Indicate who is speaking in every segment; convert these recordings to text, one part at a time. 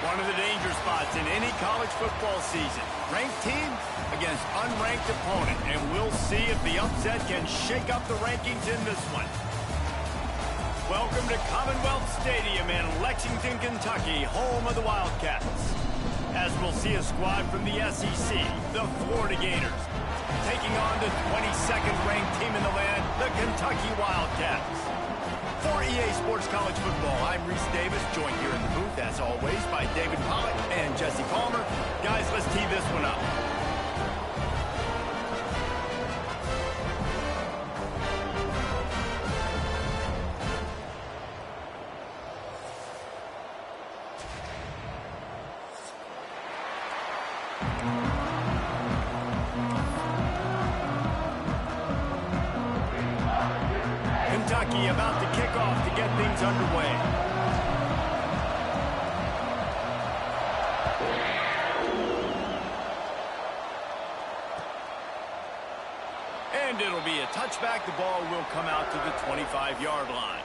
Speaker 1: One of the danger spots in any college football season. Ranked team against unranked opponent. And we'll see if the upset can shake up the rankings in this one. Welcome to Commonwealth Stadium in Lexington, Kentucky, home of the Wildcats. As we'll see a squad from the SEC, the Florida Gators, taking on the 22nd ranked team in the land, the Kentucky Wildcats. For EA Sports College Football, I'm Reese Davis, joined here in the booth, as always, by David Pollack and Jesse Palmer. Guys, let's tee this one up. Kentucky about to kick off to get things underway. And it'll be a touchback. The ball will come out to the 25-yard line.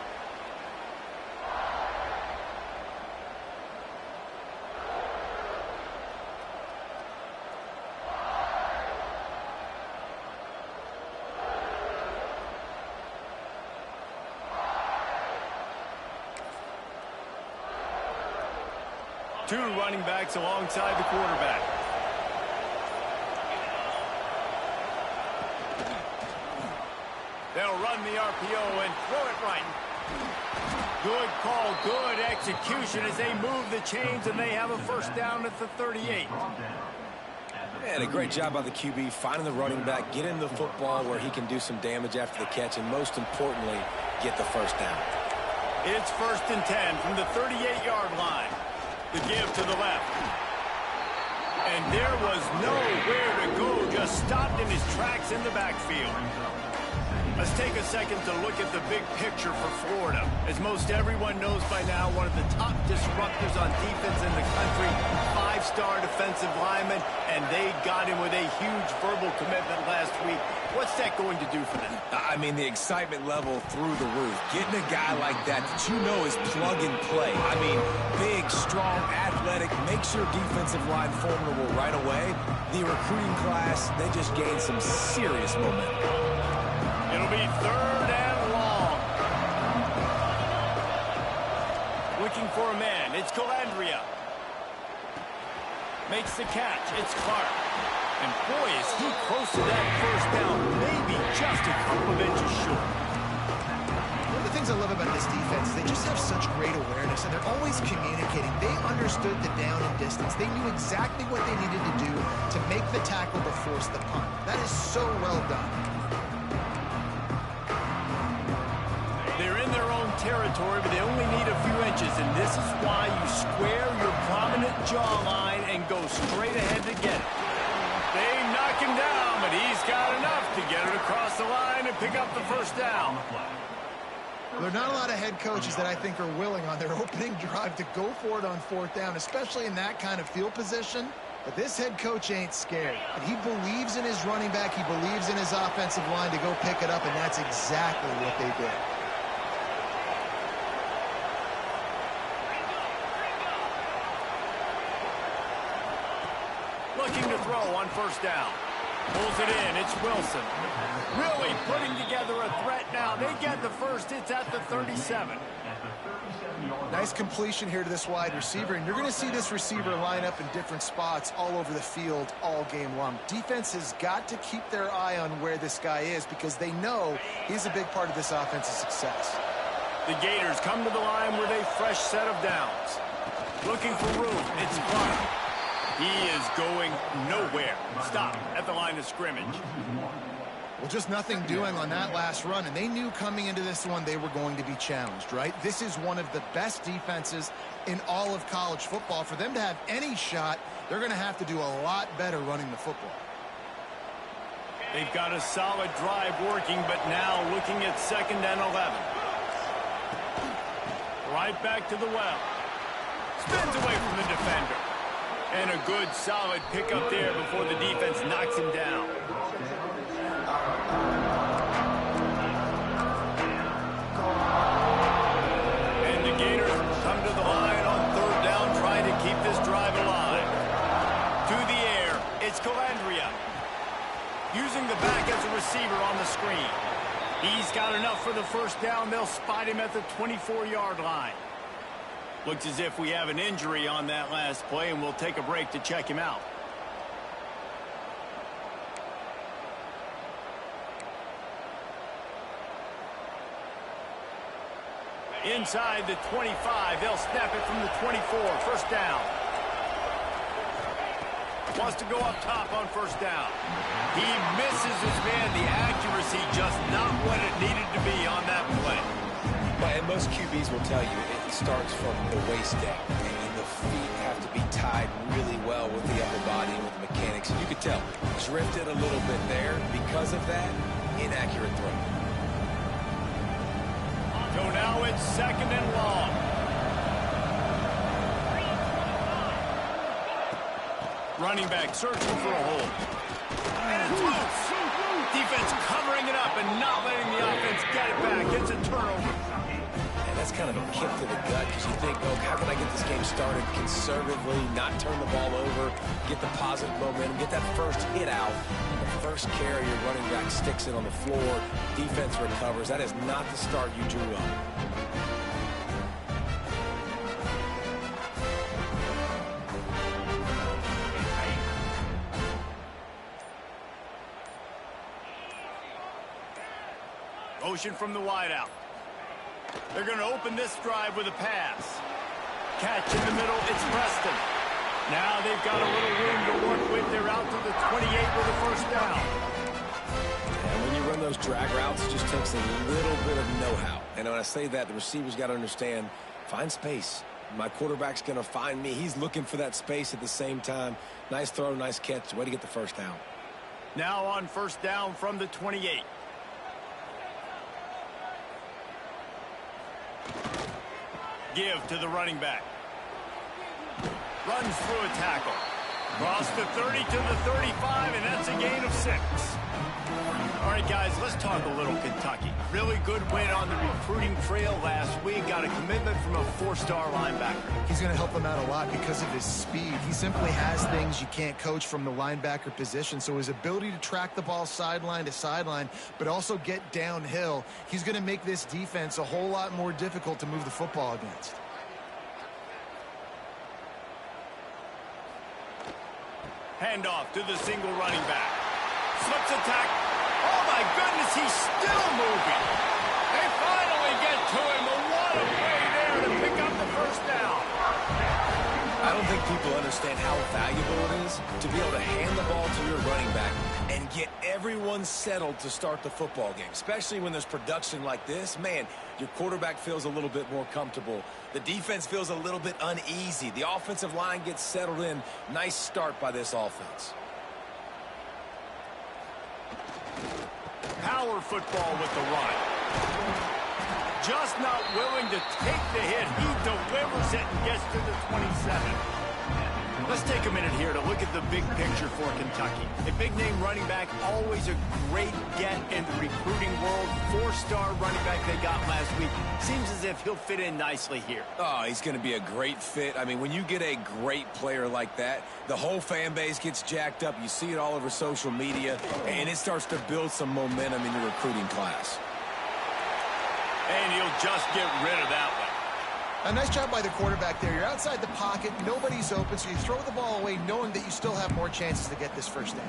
Speaker 1: Two running backs alongside the quarterback. They'll run the RPO and throw it right. Good call, good execution as they move the chains, and they have a first down at the 38.
Speaker 2: And a great job by the QB finding the running back, getting the football where he can do some damage after the catch, and most importantly, get the first down.
Speaker 1: It's 1st and 10 from the 38-yard line. The give to the left. And there was nowhere to go, just stopped in his tracks in the backfield. Let's take a second to look at the big picture for Florida. As most everyone knows by now, one of the top disruptors on defense in the country, 5-star defensive lineman, and they got him with a huge verbal commitment last week. What's that going to do for them?
Speaker 2: I mean, the excitement level through the roof. Getting a guy like that you know is plug and play. I mean, big, strong, athletic, makes your defensive line formidable right away. The recruiting class, they just gained some serious momentum.
Speaker 1: It'll be 3rd and long. Looking for a man. It's Calandria. Makes the catch. It's Clark. And boy, is he close to that first down. Maybe just a couple of inches short.
Speaker 3: One of the things I love about this defense is they just have such great awareness, and they're always communicating. They understood the down and distance. They knew exactly what they needed to do to make the tackle to force the punt. That is so well done.
Speaker 1: They're in their own territory, but they only need a few inches, and this is why you square your prominent jawline and go straight ahead to get it. They knock him down, but he's got enough to get it across the line and pick up the first down.
Speaker 3: There are not a lot of head coaches that I think are willing on their opening drive to go for it on 4th down, especially in that kind of field position. But this head coach ain't scared. And he believes in his running back. He believes in his offensive line to go pick it up, and that's exactly what they did.
Speaker 1: Looking to throw on 1st down. Pulls it in. It's Wilson. Really putting together a threat now. They get the first. It's at the 37.
Speaker 3: Nice completion here to this wide receiver, and you're going to see this receiver line up in different spots all over the field all game long. Defense has got to keep their eye on where this guy is because they know he's a big part of this offense's success.
Speaker 1: The Gators come to the line with a fresh set of downs. Looking for room. It's Clark. He is going nowhere. Stop at the line of scrimmage.
Speaker 3: Well, just nothing doing on that last run, and they knew coming into this one they were going to be challenged, right? This is one of the best defenses in all of college football. For them to have any shot, they're going to have to do a lot better running the football.
Speaker 1: They've got a solid drive working, but now looking at 2nd and 11. Right back to the well. Spins away from the defender. And a good, solid pickup there before the defense knocks him down. And the Gators come to the line on 3rd down, trying to keep this using the back as a receiver on the screen. He's got enough for the first down. They'll spot him at the 24-yard line. Looks as if we have an injury on that last play, and we'll take a break to check him out. Inside the 25, they'll snap it from the 24, first down. Wants to go up top on first down. He misses his man. The accuracy just not what it needed to be on that play.
Speaker 2: And most QBs will tell you it starts from the waist down, and the feet have to be tied really well with the upper body and with the mechanics. And you could tell, drifted a little bit there. Because of that, inaccurate throw.
Speaker 1: So now it's second and long. Running back searching for a hole. And it's loose. Defense covering it up and not letting the offense get it back. It's a turnover.
Speaker 2: And that's kind of a kick to the gut because you think, oh, how can I get this game started conservatively, not turn the ball over, get the positive momentum, get that first hit out. And the first carry, your running back sticks it on the floor. Defense recovers. That is not the start you drew up.
Speaker 1: Motion from the wideout. They're going to open this drive with a pass. Catch in the middle, it's Preston. Now they've got a little room to work with. They're out to the 28 with a first down.
Speaker 2: And when you run those drag routes, it just takes a little bit of know-how. And when I say that, the receiver's got to understand, find space. My quarterback's going to find me. He's looking for that space at the same time. Nice throw, nice catch. Way to get the first down.
Speaker 1: Now on first down from the 28. Give to the running back. Runs through a tackle. Cross the 30 to the 35, and that's a gain of 6. All right, guys, let's talk a little Kentucky. Really good win on the recruiting trail last week. Got a commitment from a 4-star linebacker.
Speaker 3: He's going to help them out a lot because of his speed. He simply has things you can't coach from the linebacker position. So his ability to track the ball sideline to sideline, but also get downhill, he's going to make this defense a whole lot more difficult to move the football against.
Speaker 1: Handoff to the single running back. Slips attack. Oh, my goodness, he's still moving. They finally get to him, but what a play there to pick up the first down.
Speaker 2: I don't think people understand how valuable it is to be able to hand the ball to your running back and get everyone settled to start the football game, especially when there's production like this. Man, your quarterback feels a little bit more comfortable. The defense feels a little bit uneasy. The offensive line gets settled in. Nice start by this offense.
Speaker 1: Power football with the run. Just not willing to take the hit. He delivers it and gets to the 27. Let's take a minute here to look at the big picture for Kentucky. A big-name running back, always a great get in the recruiting world. 4-star running back they got last week. Seems as if he'll fit in nicely here.
Speaker 2: Oh, he's going to be a great fit. I mean, when you get a great player like that, the whole fan base gets jacked up. You see it all over social media, and it starts to build some momentum in your recruiting class.
Speaker 1: And he'll just get rid of that one.
Speaker 3: A nice job by the quarterback there. You're outside the pocket, nobody's open, so you throw the ball away knowing that you still have more chances to get this first down.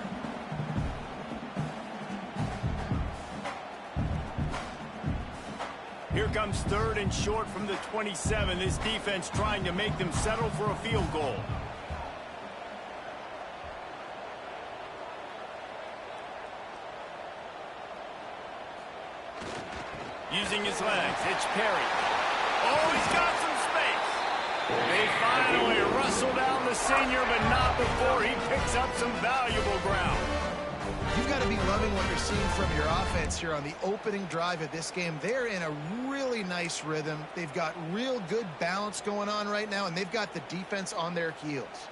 Speaker 1: Here comes third and short from the 27. This defense trying to make them settle for a field goal. Using his legs, it's Perry. Oh, he's got some space. They finally wrestle down the senior, but not before he picks up some valuable ground.
Speaker 3: You've got to be loving what you're seeing from your offense here on the opening drive of this game. They're in a really nice rhythm. They've got real good balance going on right now, and they've got the defense on their heels.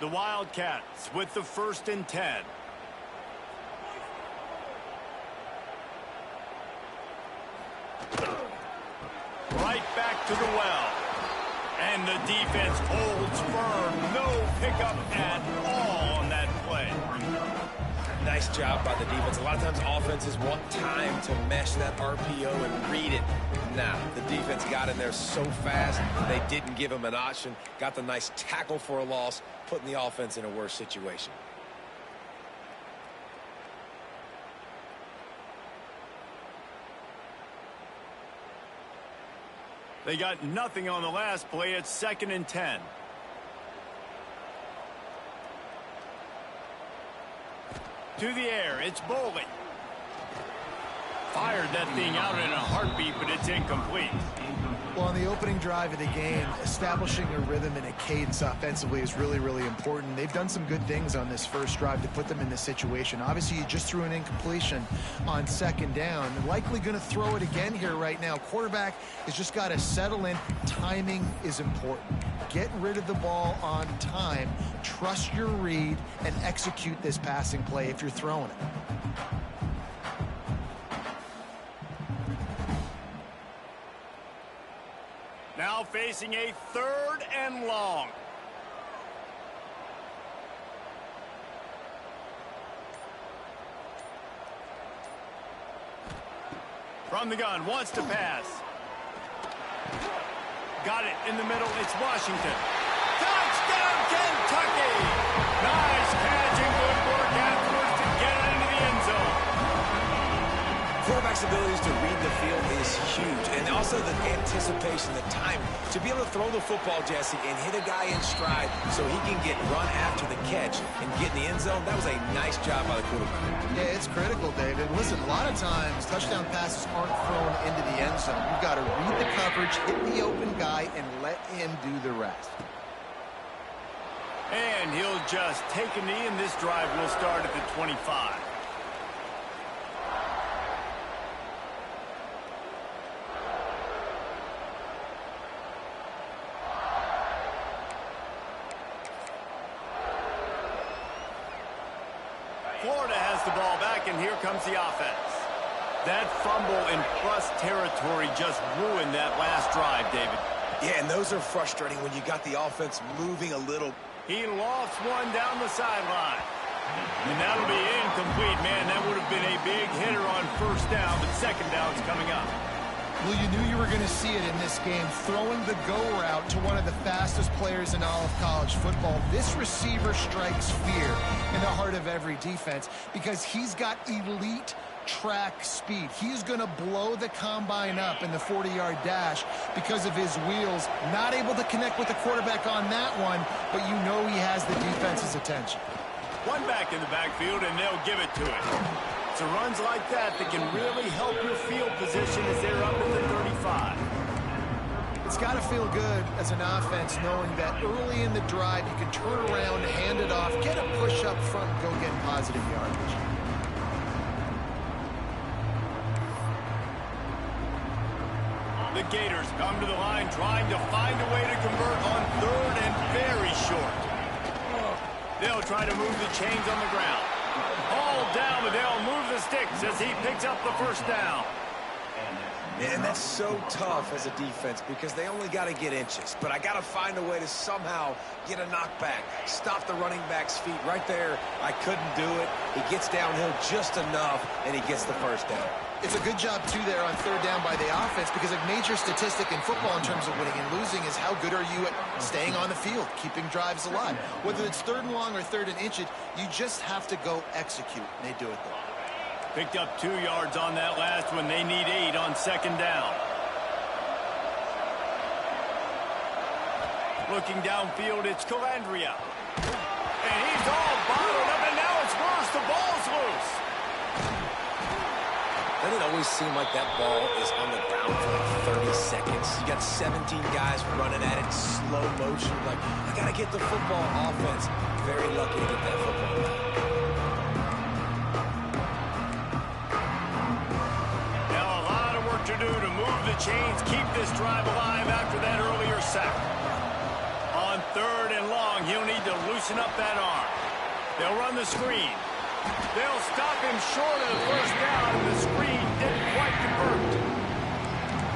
Speaker 1: The Wildcats with the 1st and 10. Right back to the well. And the defense holds firm. No pickup at all on that play.
Speaker 2: Nice job by the defense. A lot of times offenses want time to mesh that RPO and read it. Nah, the defense got in there so fast, they didn't give him an option. Got the nice tackle for a loss, putting the offense in a worse situation.
Speaker 1: They got nothing on the last play. It's 2nd and 10. To the air, it's Boley. Fired that thing out in a heartbeat, but it's incomplete.
Speaker 3: Well, on the opening drive of the game, establishing a rhythm and a cadence offensively is really, really important. They've done some good things on this first drive to put them in this situation. Obviously, you just threw an incompletion on 2nd down. Likely going to throw it again here right now. Quarterback has just got to settle in. Timing is important. Get rid of the ball on time. Trust your read and execute this passing play if you're throwing it.
Speaker 1: Now facing a 3rd and long. From the gun, wants to pass. Got it in the middle, it's Washington. Touchdown, Kentucky! Nice catch and good work afterwards to get it into the end zone.
Speaker 2: Quarterback's abilities to read the field is huge, and also the anticipation, the timing. To be able to throw the football, Jesse, and hit a guy in stride so he can get run after the catch and get in the end zone, that was a nice job by the quarterback.
Speaker 3: Yeah, it's critical, David. Listen, a lot of times touchdown passes aren't thrown into the end zone. You've got to read the coverage, hit the open guy, and let him do the rest.
Speaker 1: And he'll just take a knee, and this drive will start at the 25. Florida has the ball back, and here comes the offense. That fumble in plus territory just ruined that last drive, David.
Speaker 2: Yeah, and those are frustrating when you got the offense moving a little.
Speaker 1: He lost one down the sideline. And that'll be incomplete, man. That would have been a big hitter on 1st down, but 2nd down's coming up.
Speaker 3: Well, you knew you were going to see it in this game, throwing the go route to one of the fastest players in all of college football. This receiver strikes fear in the heart of every defense because he's got elite track speed. He's going to blow the combine up in the 40-yard dash because of his wheels. Not able to connect with the quarterback on that one, but you know he has the defense's attention.
Speaker 1: One back in the backfield, and they'll give it to him. It's runs like that that can really help your field position as they're up at the 35.
Speaker 3: It's got to feel good as an offense knowing that early in the drive you can turn around, hand it off, get a push up front, and go get positive yardage.
Speaker 1: The Gators come to the line trying to find a way to convert on 3rd and very short. They'll try to move the chains on the ground. All down, but they'll move the sticks as he picks up the 1st down.
Speaker 2: And that's so tough as a defense because they only got to get inches. But I got to find a way to somehow get a knockback, stop the running back's feet right there. I couldn't do it. He gets downhill just enough, and he gets the 1st down.
Speaker 3: It's a good job, too, there on 3rd down by the offense because a major statistic in football in terms of winning and losing is how good are you at staying on the field, keeping drives alive. Whether it's 3rd and long or 3rd and inches, you just have to go execute, and they do it there.
Speaker 1: Picked up 2 yards on that last one. They need 8 on 2nd down. Looking downfield, it's Calandria. And he's all bottled up, and now it's worse. The ball's loose.
Speaker 2: Doesn't it always seem like that ball is on the ground for like 30 seconds? You got 17 guys running at it in slow motion. Like, I got to get the football. Offense very lucky to get that football back.
Speaker 1: To do to move the chains, keep this drive alive after that earlier sack. On 3rd and long, he'll need to loosen up that arm. They'll run the screen. They'll stop him short of the 1st down, and the screen didn't quite convert.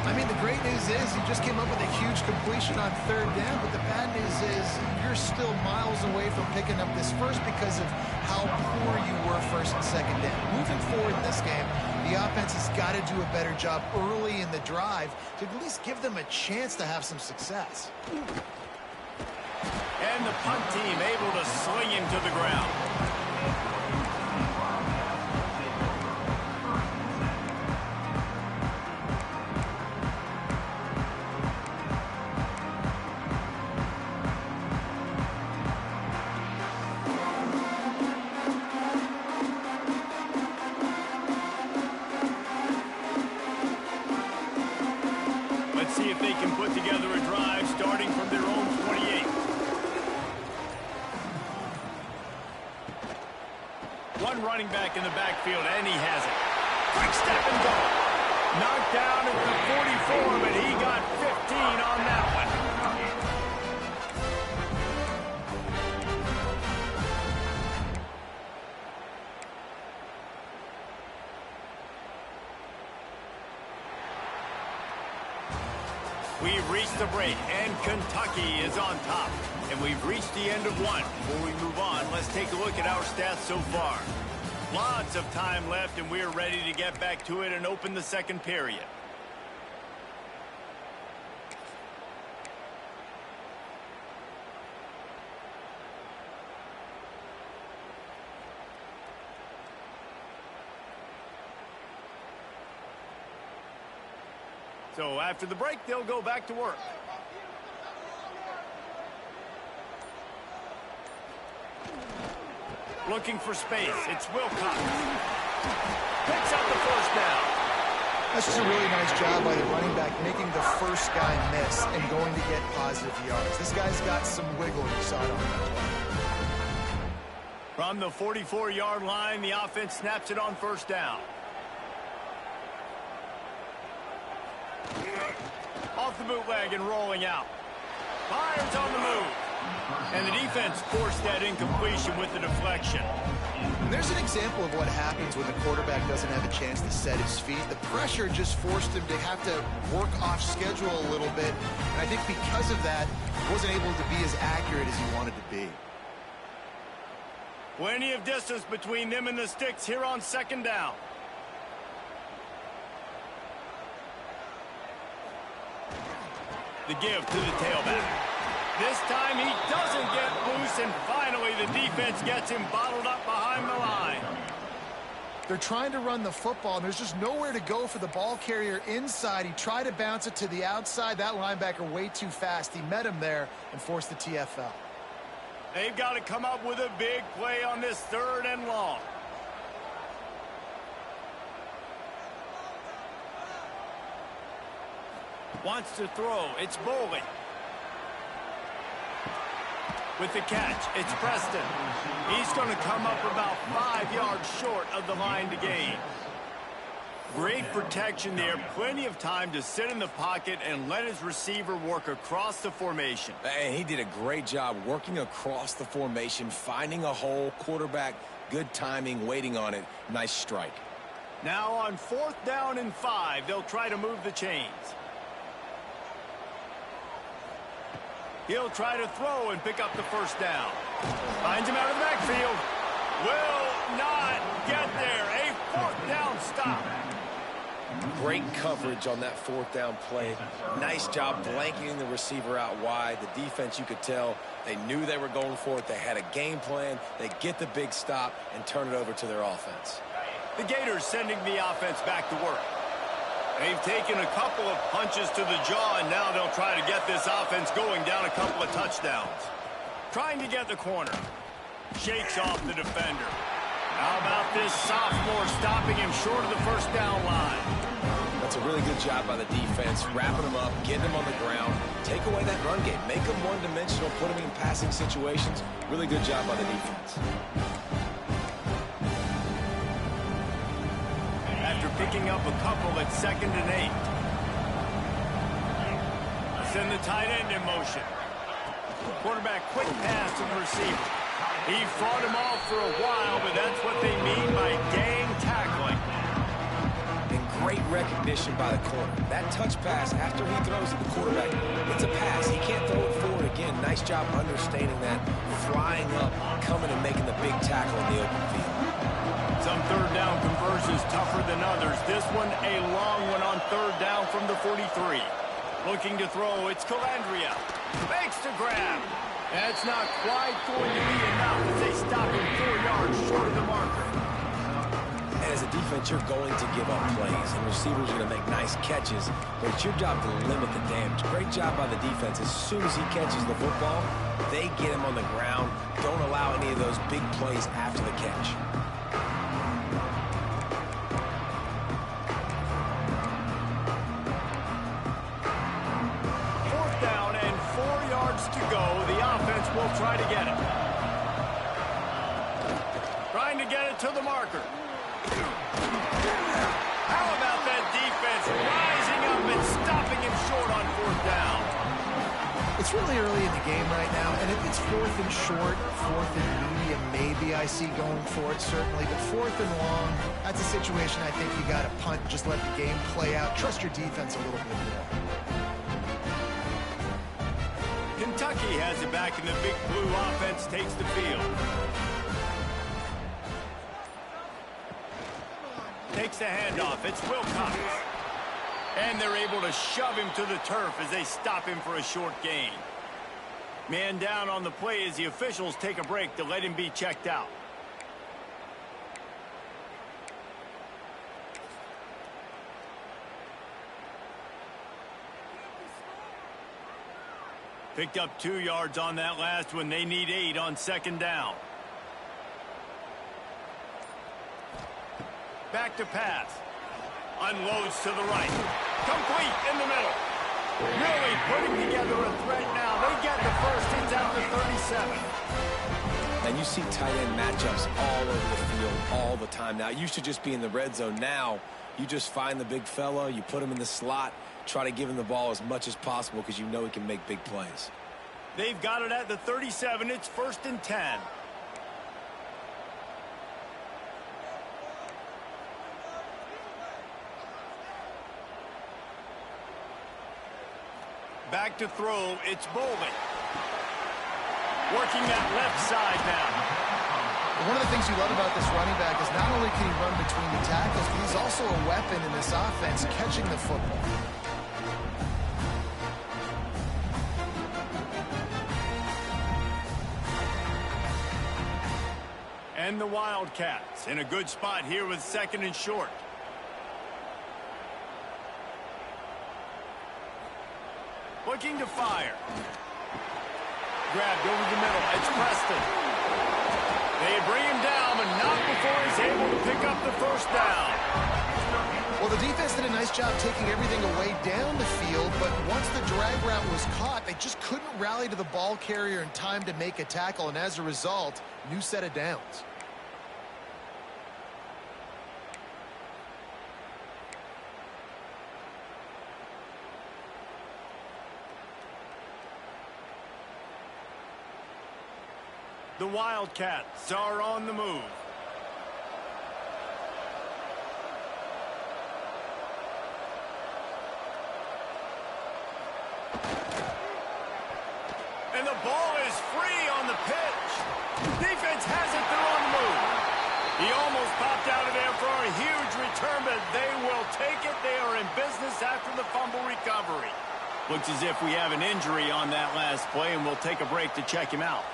Speaker 3: I mean, the great news is you just came up with a huge completion on third down, but the bad news is you're still miles away from picking up this first because of how poor you were first and second down. Moving forward in this game, the offense has got to do a better job early in the drive to at least give them a chance to have some success.
Speaker 1: And the punt team able to sling him to the ground. Let's see if they can put together a drive starting from their own 28. One running back in the backfield, and he has it. Quick step and go. Knocked down at the 44, but he got 15 on that one. We've reached the break, and Kentucky is on top. And we've reached the end of one. Before we move on, let's take a look at our stats so far. Lots of time left, and we're ready to get back to it and open the second period. So after the break, they'll go back to work. Looking for space. It's Wilcox. Picks up the first down.
Speaker 3: That's just a really nice job by the running back, making the first guy miss and going to get positive yards. This guy's got some wiggle. You saw it on that play.
Speaker 1: From the 44-yard line, the offense snaps it on first down. Off the bootleg and rolling out. Fires on the move. And the defense forced that incompletion with the deflection.
Speaker 3: And there's an example of what happens when the quarterback doesn't have a chance to set his feet. The pressure just forced him to have to work off schedule a little bit. And I think because of that, he wasn't able to be as accurate as he wanted to be.
Speaker 1: Plenty of distance between them and the sticks here on second down. The give to the tailback. This time he doesn't get loose, and finally the defense gets him bottled up behind the line.
Speaker 3: They're trying to run the football, and there's just nowhere to go for the ball carrier inside. He tried to bounce it to the outside. That linebacker way too fast. He met him there and forced the TFL.
Speaker 1: They've got to come up with a big play on this third and long. Wants to throw. It's Boley. With the catch, it's Preston. He's going to come up about 5 yards short of the line to gain. Great protection there. Plenty of time to sit in the pocket and let his receiver work across the formation.
Speaker 2: And he did a great job working across the formation, finding a hole, quarterback, good timing, waiting on it. Nice strike.
Speaker 1: Now on 4th down and 5, they'll try to move the chains. He'll try to throw and pick up the first down. Finds him out of the backfield. Will not get there. A 4th down stop.
Speaker 2: Great coverage on that 4th down play. Nice job blanketing the receiver out wide. The defense, you could tell, they knew they were going for it. They had a game plan. They get the big stop and turn it over to their offense.
Speaker 1: The Gators sending the offense back to work. They've taken a couple of punches to the jaw, and now they'll try to get this offense going down a couple of touchdowns. Trying to get the corner. Shakes off the defender. How about this sophomore stopping him short of the first down line?
Speaker 2: That's a really good job by the defense, wrapping him up, getting him on the ground, take away that run game, make him one-dimensional, put him in passing situations. Really good job by the defense.
Speaker 1: After picking up a couple at 2nd and 8. Send the tight end in motion. Quarterback quick pass to the receiver. He fought him off for a while, but that's what they mean by gang tackling.
Speaker 2: And great recognition by the corner. That touch pass after he throws it, the quarterback, it's a pass. He can't throw it forward again. Nice job understanding that, flying up, coming and making the big tackle in the open field.
Speaker 1: Some third down conversions tougher than others. This one a long one on third down from the 43. Looking to throw, it's Calandria. Makes the grab. That's not quite going to be enough as they stop him 4 yards short of the marker.
Speaker 2: And as a defense, you're going to give up plays, and receivers are going to make nice catches, but it's your job to limit the damage. Great job by the defense. As soon as he catches the football, they get him on the ground. Don't allow any of those big plays after the catch.
Speaker 1: To go, the offense will try to get it. Trying to get it to the marker. How about that defense rising up and stopping him short on fourth down?
Speaker 3: It's really early in the game right now, and if it's fourth and short, fourth and medium, maybe I see going for it, certainly. But fourth and long, that's a situation I think you got to punt, just let the game play out. Trust your defense a little bit more.
Speaker 1: Kentucky has it back, and the big blue offense takes the field. Takes the handoff. It's Wilcox. And they're able to shove him to the turf as they stop him for a short gain. Man down on the play as the officials take a break to let him be checked out. Picked up 2 yards on that last one. They need 8 on second down. Back to pass. Unloads to the right. Complete in the middle. Really putting together a threat now. They get the first. It's out to 37.
Speaker 2: And you see tight end matchups all over the field all the time now. It used to just be in the red zone. Now you just find the big fella, you put him in the slot, try to give him the ball as much as possible because you know he can make big plays.
Speaker 1: They've got it at the 37. It's 1st and 10. Back to throw. It's Bowling. Working that left side now.
Speaker 3: One of the things you love about this running back is not only can he run between the tackles, but he's also a weapon in this offense, catching the football.
Speaker 1: And the Wildcats in a good spot here with 2nd and short. Looking to fire. Grabbed over the middle. It's Preston. They bring him down, but not before he's able to pick up the first down.
Speaker 3: Well, the defense did a nice job taking everything away down the field, but once the drag route was caught, they just couldn't rally to the ball carrier in time to make a tackle, and as a result, new set of downs.
Speaker 1: The Wildcats are on the move. And the ball is free on the pitch. Defense has it, they're on the move. He almost popped out of there for a huge return, but they will take it. They are in business after the fumble recovery. Looks as if we have an injury on that last play, and we'll take a break to check him out.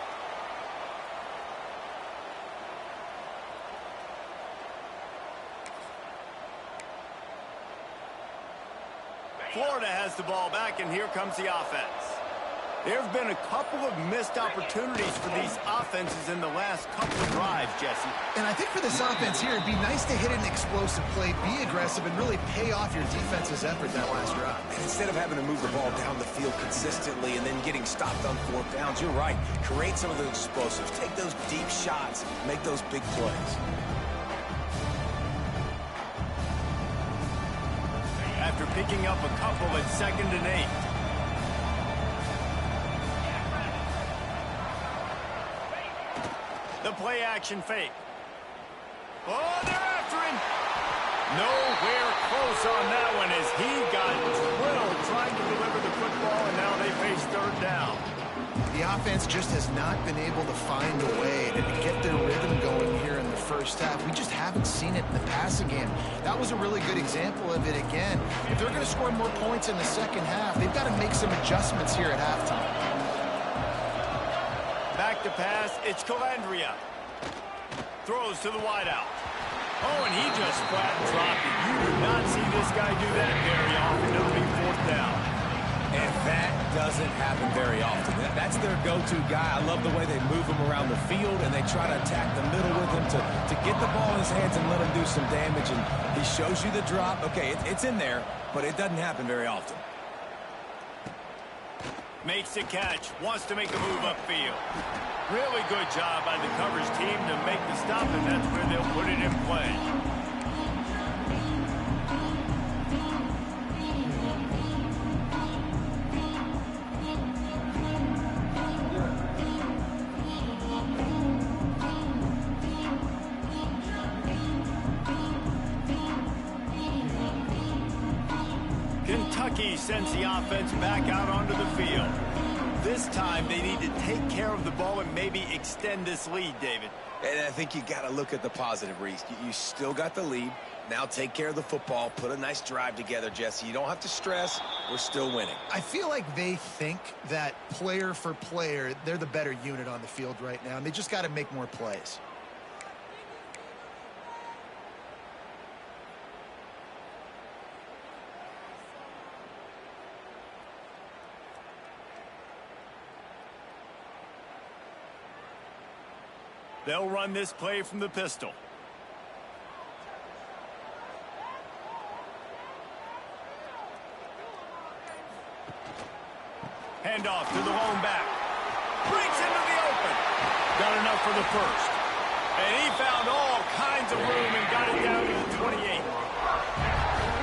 Speaker 1: Florida has the ball back, and here comes the offense. There have been a couple of missed opportunities for these offenses in the last couple of drives, Jesse.
Speaker 3: And I think for this offense here, it'd be nice to hit an explosive play, be aggressive, and really pay off your defense's effort that last drive.
Speaker 2: And instead of having to move the ball down the field consistently and then getting stopped on 4th downs, you're right. Create some of those explosives. Take those deep shots. Make those big plays.
Speaker 1: After picking up a couple at 2nd and 8. The play action fake. Oh, they're after him. Nowhere close on that one as he got drilled trying to deliver the football, and now they face third down.
Speaker 3: The offense just has not been able to find a way to get their rhythm going here in the first half. We just haven't seen it in the passing game. That was a really good example of it again. If they're going to score more points in the second half, they've got to make some adjustments here at halftime.
Speaker 1: Back to pass, it's Calandria. Throws to the wideout. Oh, and he just flat dropped it. You do not see this guy do that very often. It'll be fourth down.
Speaker 2: And that doesn't happen very often. That's their go-to guy. I love the way they move him around the field, and they try to attack the middle with him to get the ball in his hands and let him do some damage. And he shows you the drop. Okay, it's in there, but it doesn't happen very often.
Speaker 1: Makes the catch. Wants to make a move upfield. Really good job by the coverage team to make the stop, and that's where they'll put it in play. Kentucky sends the offense back out onto the field. This time they need to take care of the ball and maybe extend this lead, David.
Speaker 2: And I think you got to look at the positive, Reese. You still got the lead. Now take care of the football. Put a nice drive together, Jesse. You don't have to stress. We're still winning.
Speaker 3: I feel like they think that player for player, they're the better unit on the field right now, and they just got to make more plays.
Speaker 1: They'll run this play from the pistol. Handoff to the lone back. Breaks into the open. Got enough for the first. And he found all kinds of room and got it down to the 28.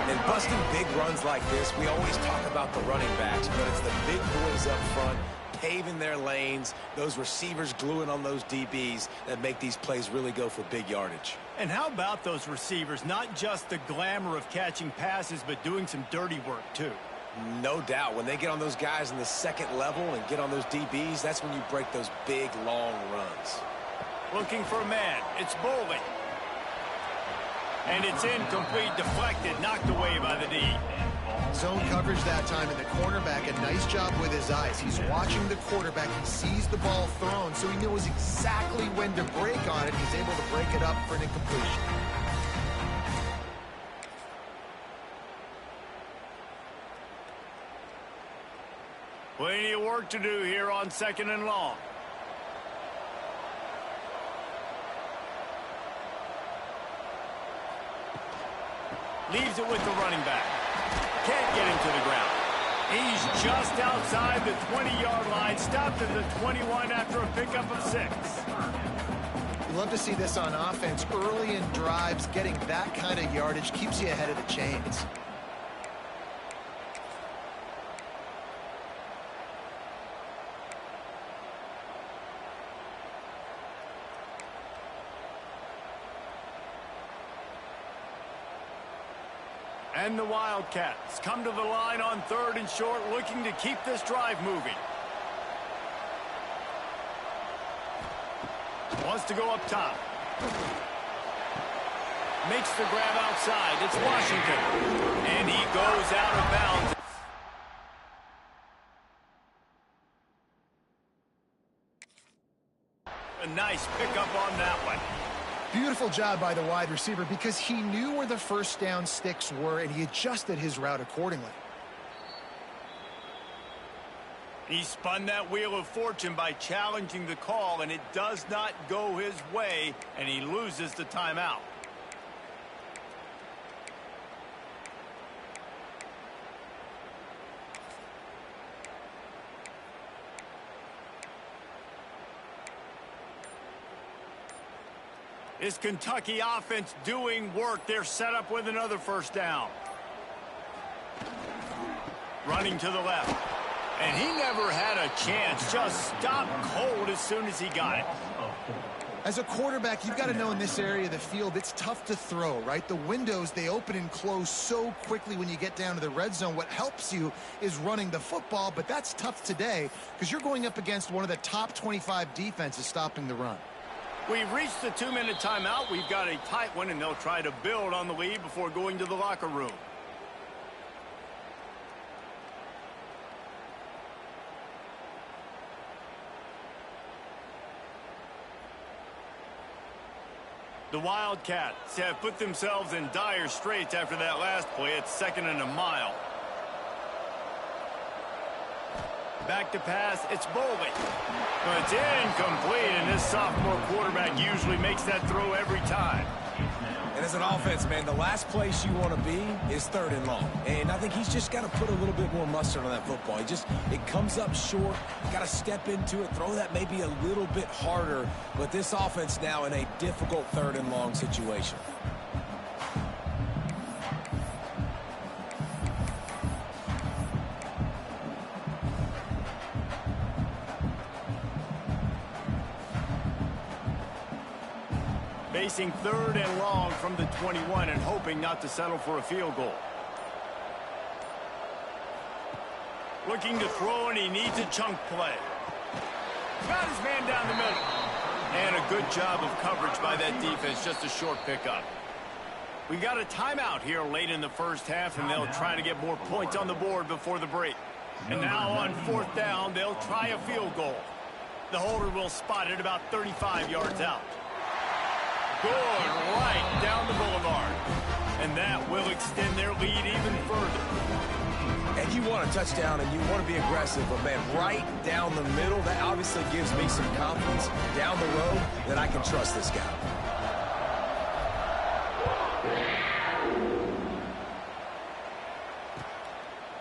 Speaker 2: And busting big runs like this, we always talk about the running backs, but it's the big boys up front paving their lanes, those receivers gluing on those DBs that make these plays really go for big yardage.
Speaker 1: And how about those receivers? Not just the glamour of catching passes, but doing some dirty work too.
Speaker 2: No doubt. When they get on those guys in the second level and get on those DBs, that's when you break those big, long runs.
Speaker 1: Looking for a man. It's Bowling. And it's incomplete, deflected, knocked away by the D.
Speaker 3: Zone coverage that time, and the cornerback, a nice job with his eyes. He's watching the quarterback. He sees the ball thrown, so he knows exactly when to break on it. He's able to break it up for an incompletion.
Speaker 1: Plenty of work to do here on second and long. Leaves it with the running back. Can't get him to the ground. He's just outside the 20-yard line. Stopped at the 21 after a pickup of 6.
Speaker 3: You love to see this on offense. Early in drives, getting that kind of yardage keeps you ahead of the chains.
Speaker 1: And the Wildcats come to the line on third and short, looking to keep this drive moving. Wants to go up top. Makes the grab outside. It's Washington. And he goes out of bounds. A nice pickup on that one.
Speaker 3: Beautiful job by the wide receiver because he knew where the first down sticks were and he adjusted his route accordingly.
Speaker 1: He spun that wheel of fortune by challenging the call, and it does not go his way, and he loses the timeout. Is Kentucky offense doing work? They're set up with another first down. Running to the left. And he never had a chance. Just stopped cold as soon as he got it.
Speaker 3: As a quarterback, you've got to know in this area of the field, it's tough to throw, right? The windows, they open and close so quickly when you get down to the red zone. What helps you is running the football, but that's tough today because you're going up against one of the top 25 defenses stopping the run.
Speaker 1: We've reached the 2-minute timeout. We've got a tight one, and they'll try to build on the lead before going to the locker room. The Wildcats have put themselves in dire straits after that last play. It's 2nd and a mile. Back to pass. It's Boley. But it's incomplete, and this sophomore quarterback usually makes that throw every time.
Speaker 2: And as an offense, man, the last place you want to be is 3rd and long. And I think he's just got to put a little bit more mustard on that football. It comes up short. Got to step into it, throw that maybe a little bit harder. But this offense now in a difficult 3rd and long situation.
Speaker 1: Facing 3rd and long from the 21 and hoping not to settle for a field goal. Looking to throw, and he needs a chunk play. Got his man down the middle. And a good job of coverage by that defense, just a short pickup. We got a timeout here late in the first half, and they'll try to get more points on the board before the break. And now on 4th down, they'll try a field goal. The holder will spot it about 35 yards out. Good, right down the boulevard. And that will extend their lead even further.
Speaker 2: And you want a touchdown and you want to be aggressive, but man, right down the middle, that obviously gives me some confidence down the road that I can trust this guy.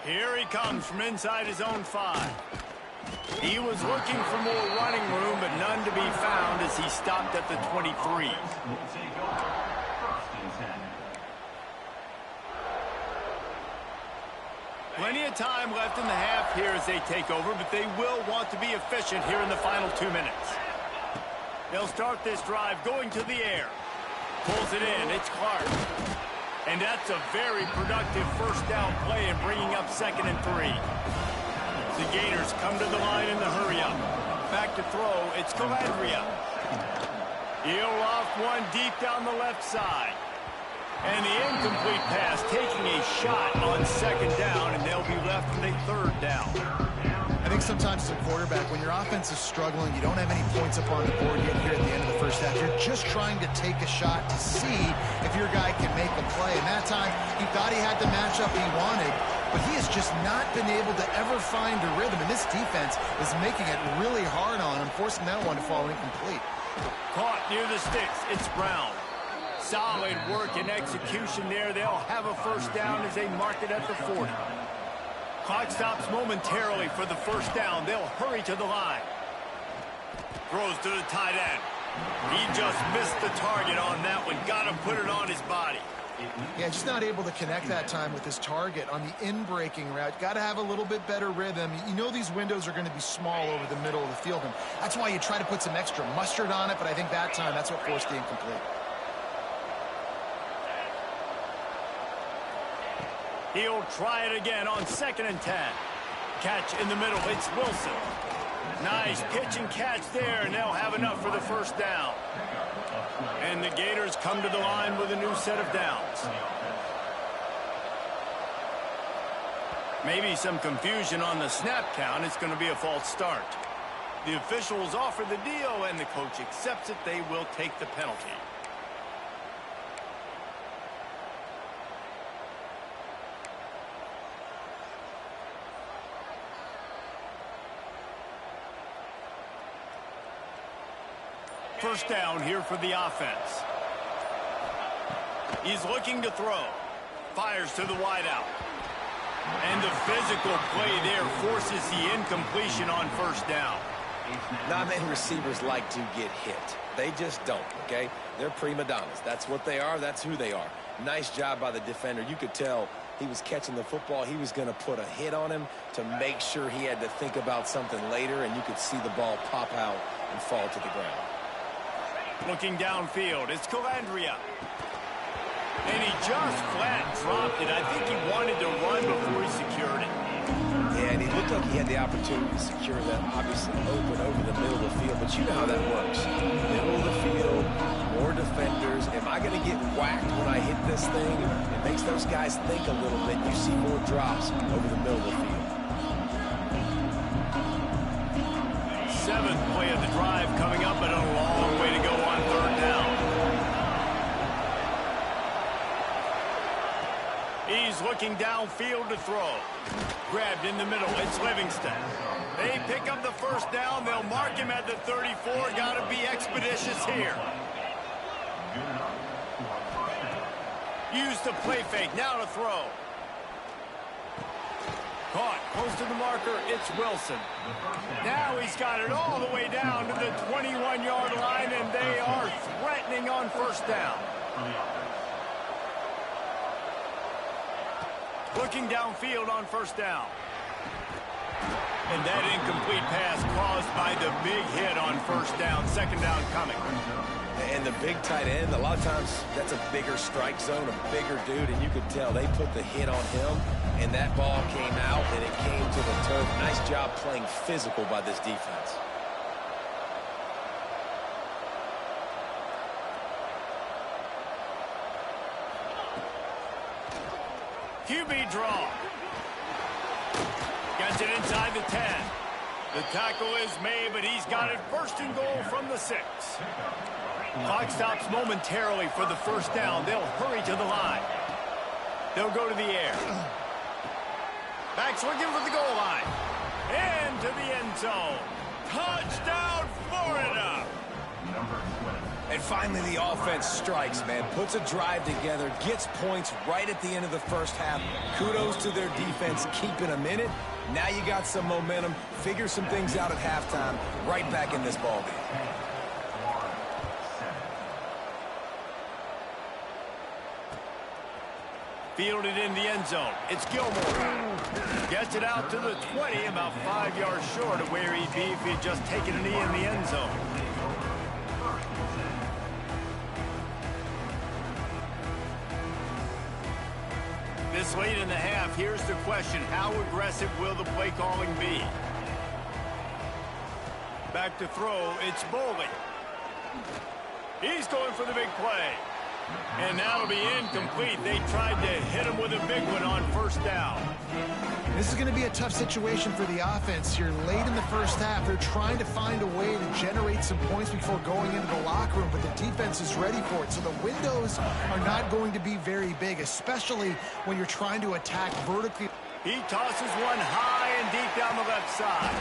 Speaker 1: Here he comes from inside his own 5. He was looking for more running room, but none to be found as he stopped at the 23. Plenty of time left in the half here as they take over, but they will want to be efficient here in the final 2 minutes. They'll start this drive going to the air. Pulls it in. It's Clark. And that's a very productive 1st down play and bringing up 2nd and 3. The Gators come to the line in the hurry-up. Back to throw, it's Calandria. He'll off one deep down the left side. And the incomplete pass taking a shot on 2nd down, and they'll be left with a 3rd down.
Speaker 3: I think sometimes as a quarterback, when your offense is struggling, you don't have any points up on the board yet here at the end of the first half. You're just trying to take a shot to see if your guy can make a play. And that time, he thought he had the matchup he wanted, but he has just not been able to ever find a rhythm. And this defense is making it really hard on him, forcing that one to fall incomplete.
Speaker 1: Caught near the sticks. It's Brown. Solid work and execution there. They'll have a 1st down as they mark it at the 40. Clock stops momentarily for the 1st down. They'll hurry to the line. Throws to the tight end. He just missed the target on that one. Got to put it on his body.
Speaker 3: Yeah, just not able to connect that time with his target on the in-breaking route. Got to have a little bit better rhythm. You know these windows are going to be small over the middle of the field, and that's why you try to put some extra mustard on it, but I think that time that's what forced the incomplete.
Speaker 1: He'll try it again on 2nd and 10. Catch in the middle. It's Wilson. Nice pitch and catch there, and they'll have enough for the 1st down. And the Gators come to the line with a new set of downs. Maybe some confusion on the snap count. It's going to be a false start. The officials offer the deal, and the coach accepts it. They will take the penalty. First down here for the offense. He's looking to throw. Fires to the wideout. And the physical play there forces the incompletion on 1st down.
Speaker 2: Not many receivers like to get hit. They just don't, okay? They're prima donnas. That's what they are. That's who they are. Nice job by the defender. You could tell he was catching the football. He was going to put a hit on him to make sure he had to think about something later, and you could see the ball pop out and fall to the ground.
Speaker 1: Looking downfield, it's Calandria. And he just flat dropped it. I think he wanted to run before he secured it.
Speaker 2: Yeah, and he looked like he had the opportunity to secure that, obviously open over the middle of the field, but you know how that works. Middle of the field, more defenders. Am I going to get whacked when I hit this thing? It makes those guys think a little bit. You see more drops over the middle of the field.
Speaker 1: Seventh play of the drive coming up, and a long way to go on third down. He's looking downfield to throw. Grabbed in the middle. It's Livingston. They pick up the first down. They'll mark him at the 34. Got to be expeditious here. Use the play fake. Now to throw. Caught close to the marker. It's Wilson. Now he's got it all the way down to the 21-yard line, and they are threatening on first down. Looking downfield on first down. And that incomplete pass caused by the big hit on first down. Second down coming.
Speaker 2: And the big tight end, a lot of times that's a bigger strike zone, a bigger dude, and you could tell they put the hit on him, and that ball came out, and it came to the turf. Nice job playing physical by this defense.
Speaker 1: QB draw. Gets it inside the 10. The tackle is made, but he's got it first and goal from the 6. Clock stops momentarily for the first down. They'll hurry to the line. They'll go to the air. Backs looking for the goal line. Into the end zone. Touchdown, Florida!
Speaker 2: And finally, the offense strikes, man. Puts a drive together, gets points right at the end of the first half. Kudos to their defense, keeping them in it. Now you got some momentum. Figure some things out at halftime. Right back in this ballgame.
Speaker 1: Fielded in the end zone. It's Gilmore. Gets it out to the 20, about 5 yards short of where he'd be if he'd just taken a knee in the end zone. This late in the half, here's the question. How aggressive will the play calling be? Back to throw, it's Boley. He's going for the big play. And that'll be incomplete. They tried to hit him with a big one on first down.
Speaker 3: This is going to be a tough situation for the offense here. Late in the first half, they're trying to find a way to generate some points before going into the locker room, but the defense is ready for it. So the windows are not going to be very big, especially when you're trying to attack vertically.
Speaker 1: He tosses one high and deep down the left side.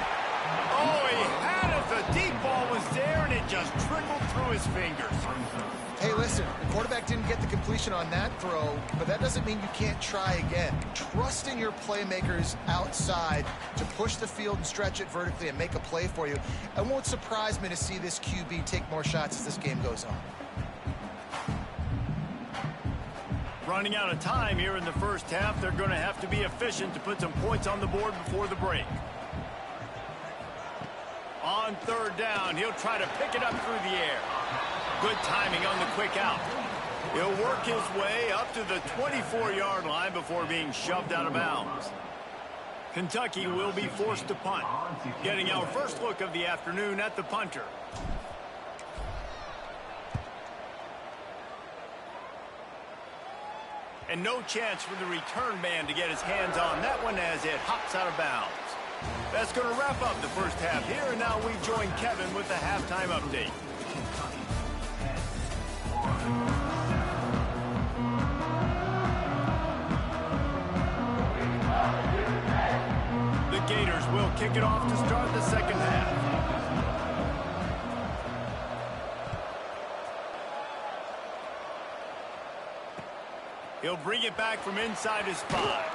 Speaker 1: Oh, he had it. The deep ball was there, and it just trickled through his fingers.
Speaker 3: Hey, listen, the quarterback didn't get the completion on that throw, but that doesn't mean you can't try again. Trusting your playmakers outside to push the field and stretch it vertically and make a play for you. It won't surprise me to see this QB take more shots as this game goes on.
Speaker 1: Running out of time here in the first half, they're going to have to be efficient to put some points on the board before the break. On third down, he'll try to pick it up through the air. Good timing on the quick out. He'll work his way up to the 24-yard line before being shoved out of bounds. Kentucky will be forced to punt. Getting our first look of the afternoon at the punter. And no chance for the return man to get his hands on that one as it hops out of bounds. That's going to wrap up the first half here, and now we join Kevin with the halftime update. The Gators will kick it off to start the second half. He'll bring it back from inside his 5.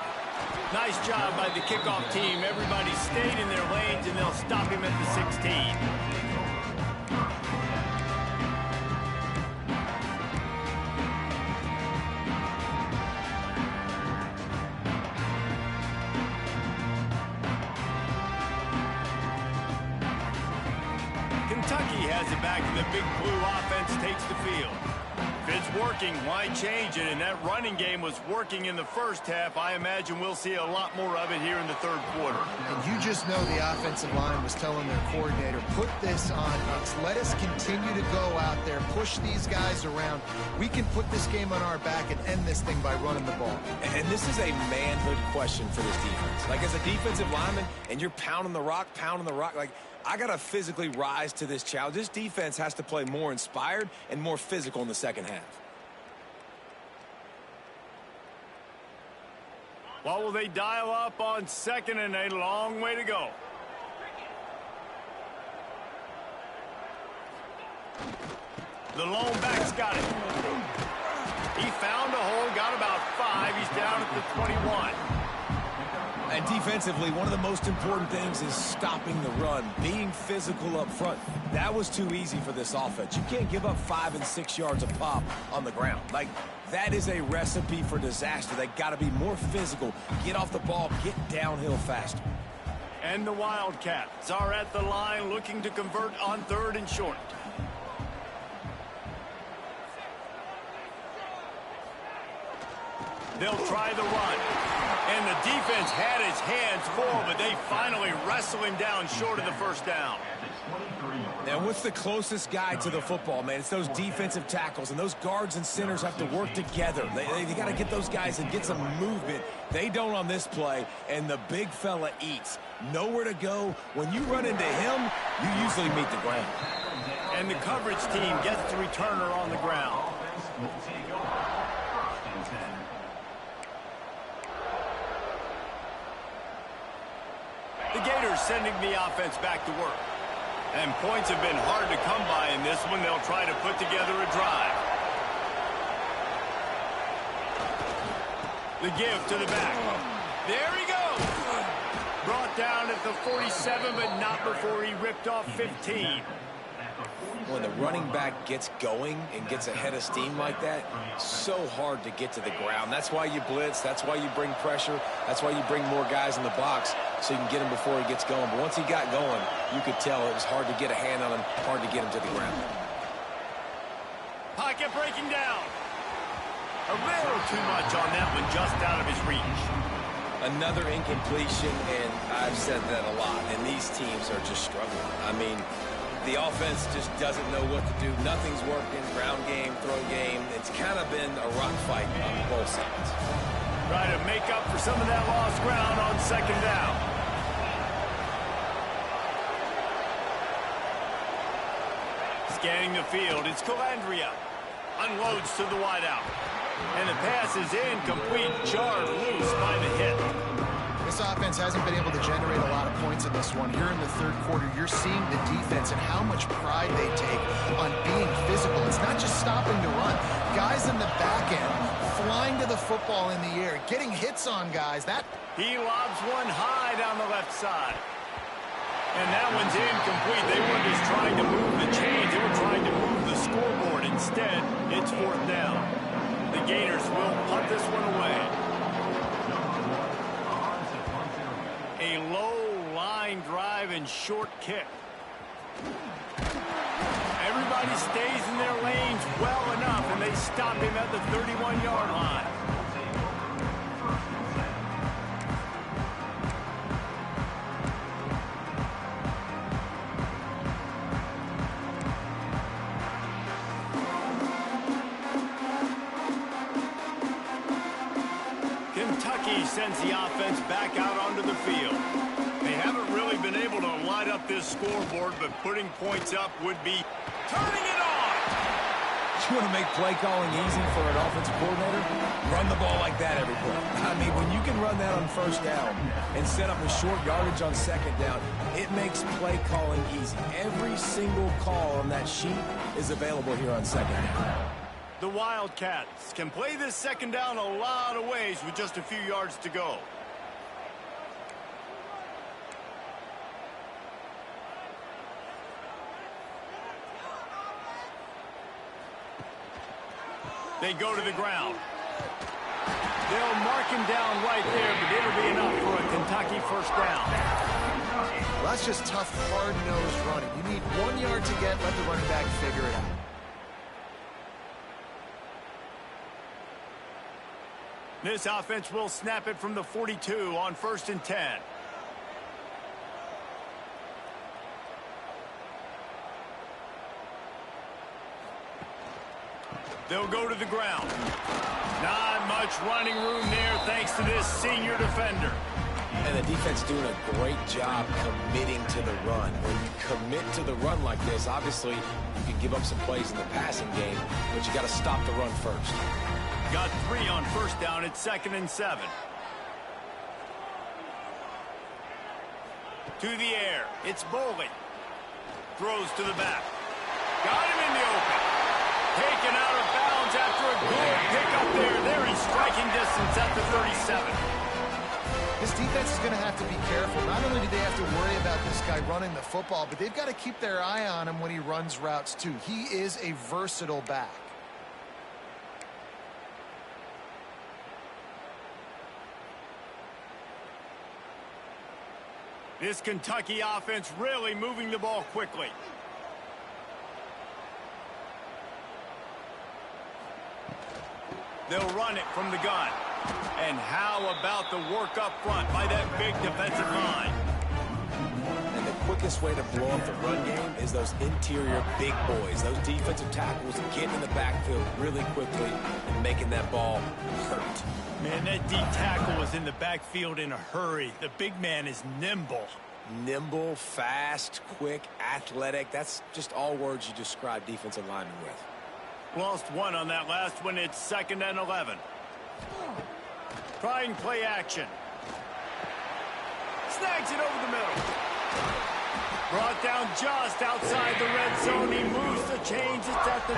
Speaker 1: Nice job by the kickoff team. Everybody stayed in their lanes, and they'll stop him at the 16. Kentucky has it back, and the Big Blue offense takes the field. If it's working, why change it? And that running game was working in the first half. I imagine we'll see a lot more of it here in the third quarter.
Speaker 3: And you just know the offensive line was telling their coordinator, put this on us. Let us continue to go out there, push these guys around. We can put this game on our back and end this thing by running the ball.
Speaker 2: And this is a manhood question for this defense. Like, as a defensive lineman, and you're pounding the rock, like, I got to physically rise to this challenge. This defense has to play more inspired and more physical in the second half.
Speaker 1: Well, will they dial up on second, and a long way to go. The lone back's got it. He found a hole, got about 5. He's down at the 21.
Speaker 2: And defensively, one of the most important things is stopping the run, being physical up front. That was too easy for this offense. You can't give up 5 and 6 yards a pop on the ground. Like, that is a recipe for disaster. They got to be more physical, get off the ball, get downhill faster.
Speaker 1: And the Wildcats are at the line looking to convert on 3rd and short. They'll try the run. And the defense had his hands full, but they finally wrestle him down short of the first down.
Speaker 2: Now, what's the closest guy to the football, man? It's those defensive tackles, and those guards and centers have to work together. They got to get those guys and get some movement. They don't on this play, and the big fella eats. Nowhere to go. When you run into him, you usually meet the ground.
Speaker 1: And the coverage team gets the returner on the ground. The Gators sending the offense back to work. And points have been hard to come by in this one. They'll try to put together a drive. The give to the back. There he goes. Brought down at the 47, but not before he ripped off 15.
Speaker 2: When the running back gets going and gets ahead of steam like that, so hard to get to the ground. That's why you blitz. That's why you bring pressure. That's why you bring more guys in the box so you can get him before he gets going. But once he got going, you could tell it was hard to get a hand on him, hard to get him to the ground.
Speaker 1: Pocket breaking down. A little too much on that one, just out of his reach.
Speaker 2: Another incompletion, and I've said that a lot, and these teams are just struggling. I mean, the offense just doesn't know what to do. Nothing's working. Ground game, throw game. It's kind of been a rock fight on both sides.
Speaker 1: Try to make up for some of that lost ground on second down. Scanning the field, it's Calandria. Unloads to the wideout. And the pass is incomplete. Jarred loose by the hit.
Speaker 3: This offense hasn't been able to generate a lot of points in this one. Here in the third quarter, you're seeing the defense and how much pride they take on being physical. It's not just stopping to run. Guys in the back end flying to the football in the air, getting hits on guys.
Speaker 1: He lobs one high down the left side. And that one's incomplete. They were just trying to move the chains. They were trying to move the scoreboard. Instead, it's 4th down. The Gators will punt this one away. A low line drive and short kick. Everybody stays in their lanes well enough, and they stop him at the 31-yard line. Kentucky sends the offense back out onto the field. They haven't really been able to light up this scoreboard, but putting points up would be turning it on.
Speaker 2: You want to make play calling easy for an offensive coordinator? Run the ball like that every play. I mean, when you can run that on first down and set up a short yardage on second down, it makes play calling easy. Every single call on that sheet is available here on second down.
Speaker 1: The Wildcats can play this second down a lot of ways with just a few yards to go. They go to the ground. They'll mark him down right there, but it'll be enough for a Kentucky first down.
Speaker 3: Well, that's just tough, hard-nosed running. You need 1 yard to get, let the running back figure it out.
Speaker 1: This offense will snap it from the 42 on 1st and 10. They'll go to the ground. Not much running room there thanks to this senior defender.
Speaker 2: And the defense doing a great job committing to the run. When you commit to the run like this, obviously you can give up some plays in the passing game, but you got to stop the run first.
Speaker 1: Got 3 on 1st down at 2nd and 7. To the air. It's Bowling. Throws to the back. Got him in the open. Taken out of bounds after a good pickup there. They're in striking distance at the 37.
Speaker 3: This defense is going to have to be careful. Not only do they have to worry about this guy running the football, but they've got to keep their eye on him when he runs routes too. He is a versatile back.
Speaker 1: This Kentucky offense really moving the ball quickly. They'll run it from the gun. And how about the work up front by that big defensive line?
Speaker 2: And the quickest way to blow up the run game is those interior big boys. Those defensive tackles getting in the backfield really quickly and making that ball hurt.
Speaker 1: Man, that D tackle was in the backfield in a hurry. The big man is nimble.
Speaker 2: Nimble, fast, quick, athletic. That's just all words you describe defensive linemen with.
Speaker 1: Lost 1 on that last one. It's 2nd and 11. Trying play action. Snags it over the middle. Brought down just outside the red zone. He moves the chains. It's at the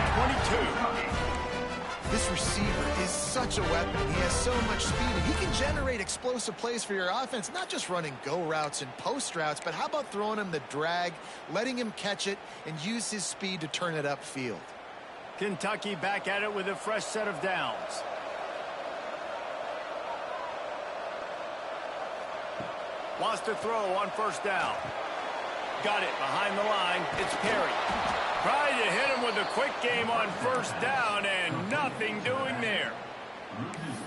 Speaker 1: 22.
Speaker 3: This receiver is such a weapon. He has so much speed, and he can generate explosive plays for your offense, not just running go routes and post routes, but how about throwing him the drag, letting him catch it, and use his speed to turn it upfield.
Speaker 1: Kentucky back at it with a fresh set of downs. Wants to throw on 1st down. Got it behind the line. It's Perry. Trying to hit him with a quick game on 1st down, and nothing doing there.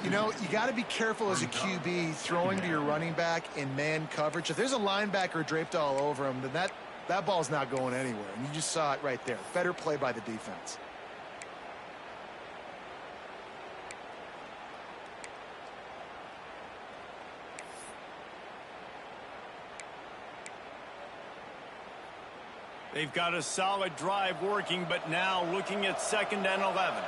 Speaker 3: You know, you got to be careful as a QB throwing to your running back in man coverage. If there's a linebacker draped all over him, then that ball's not going anywhere. And you just saw it right there. Better play by the defense.
Speaker 1: They've got a solid drive working, but now looking at 2nd and 11.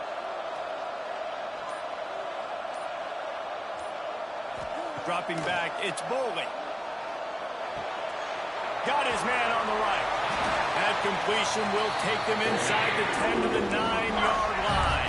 Speaker 1: Dropping back, it's Bowling. Got his man on the right. That completion will take them inside the 10 to the 9-yard line.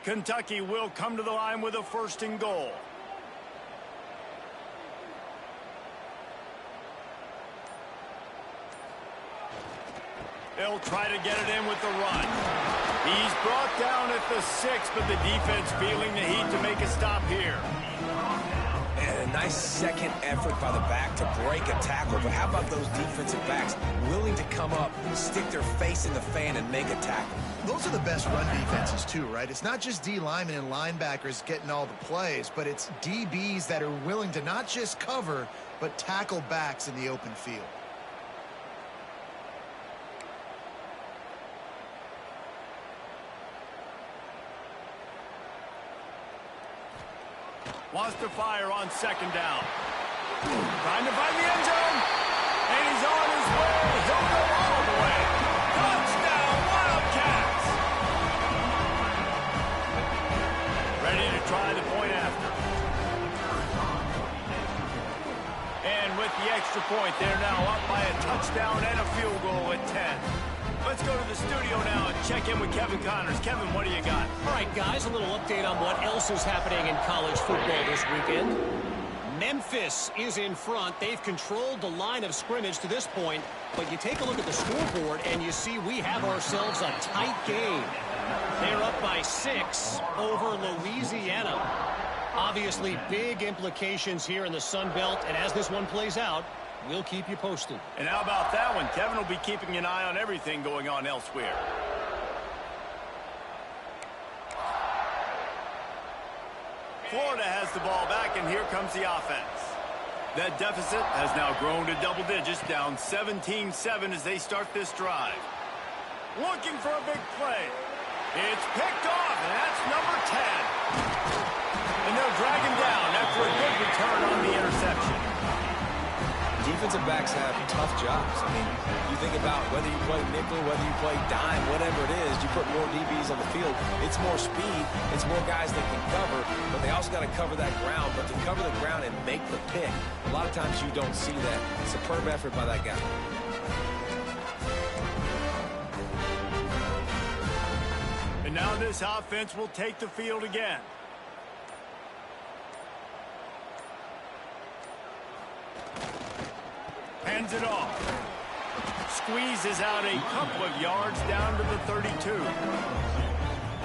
Speaker 1: Kentucky will come to the line with a 1st and goal. They'll try to get it in with the run. He's brought down at the 6, but the defense feeling the heat to make a stop here.
Speaker 2: And a nice second effort by the back to break a tackle. But how about those defensive backs willing to come up, stick their face in the fan, and make a tackle?
Speaker 3: Those are the best run defenses too, right? It's not just D linemen and linebackers getting all the plays, but it's DBs that are willing to not just cover, but tackle backs in the open field.
Speaker 1: Wants to fire on 2nd down. Trying to find the end zone. And he's on his way. He'll go all the way. Touchdown, Wildcats. Ready to try the point after. And with the extra point, they're now up by a touchdown and a field goal at 10. Let's go to the studio now and check in with Kevin Connors. Kevin, what do you got?
Speaker 4: All right, guys, a little update on what else is happening in college football this weekend. Memphis is in front. They've controlled the line of scrimmage to this point, but you take a look at the scoreboard and you see we have ourselves a tight game. They're up by 6 over Louisiana. Obviously, big implications here in the Sun Belt, and as this one plays out, we'll keep you posted.
Speaker 1: And how about that one? Kevin will be keeping an eye on everything going on elsewhere. Florida has the ball back, and here comes the offense. That deficit has now grown to double digits, down 17-7 as they start this drive. Looking for a big play. It's picked off, and that's number 10. And they'll drag him down after a good return on the interception.
Speaker 2: Defensive backs have tough jobs. I mean, you think about whether you play nickel, whether you play dime, whatever it is, you put more DBs on the field. It's more speed. It's more guys that can cover, but they also got to cover that ground. But to cover the ground and make the pick, a lot of times you don't see that. Superb effort by that guy.
Speaker 1: And now this offense will take the field again. Hands it off. Squeezes out a couple of yards down to the 32.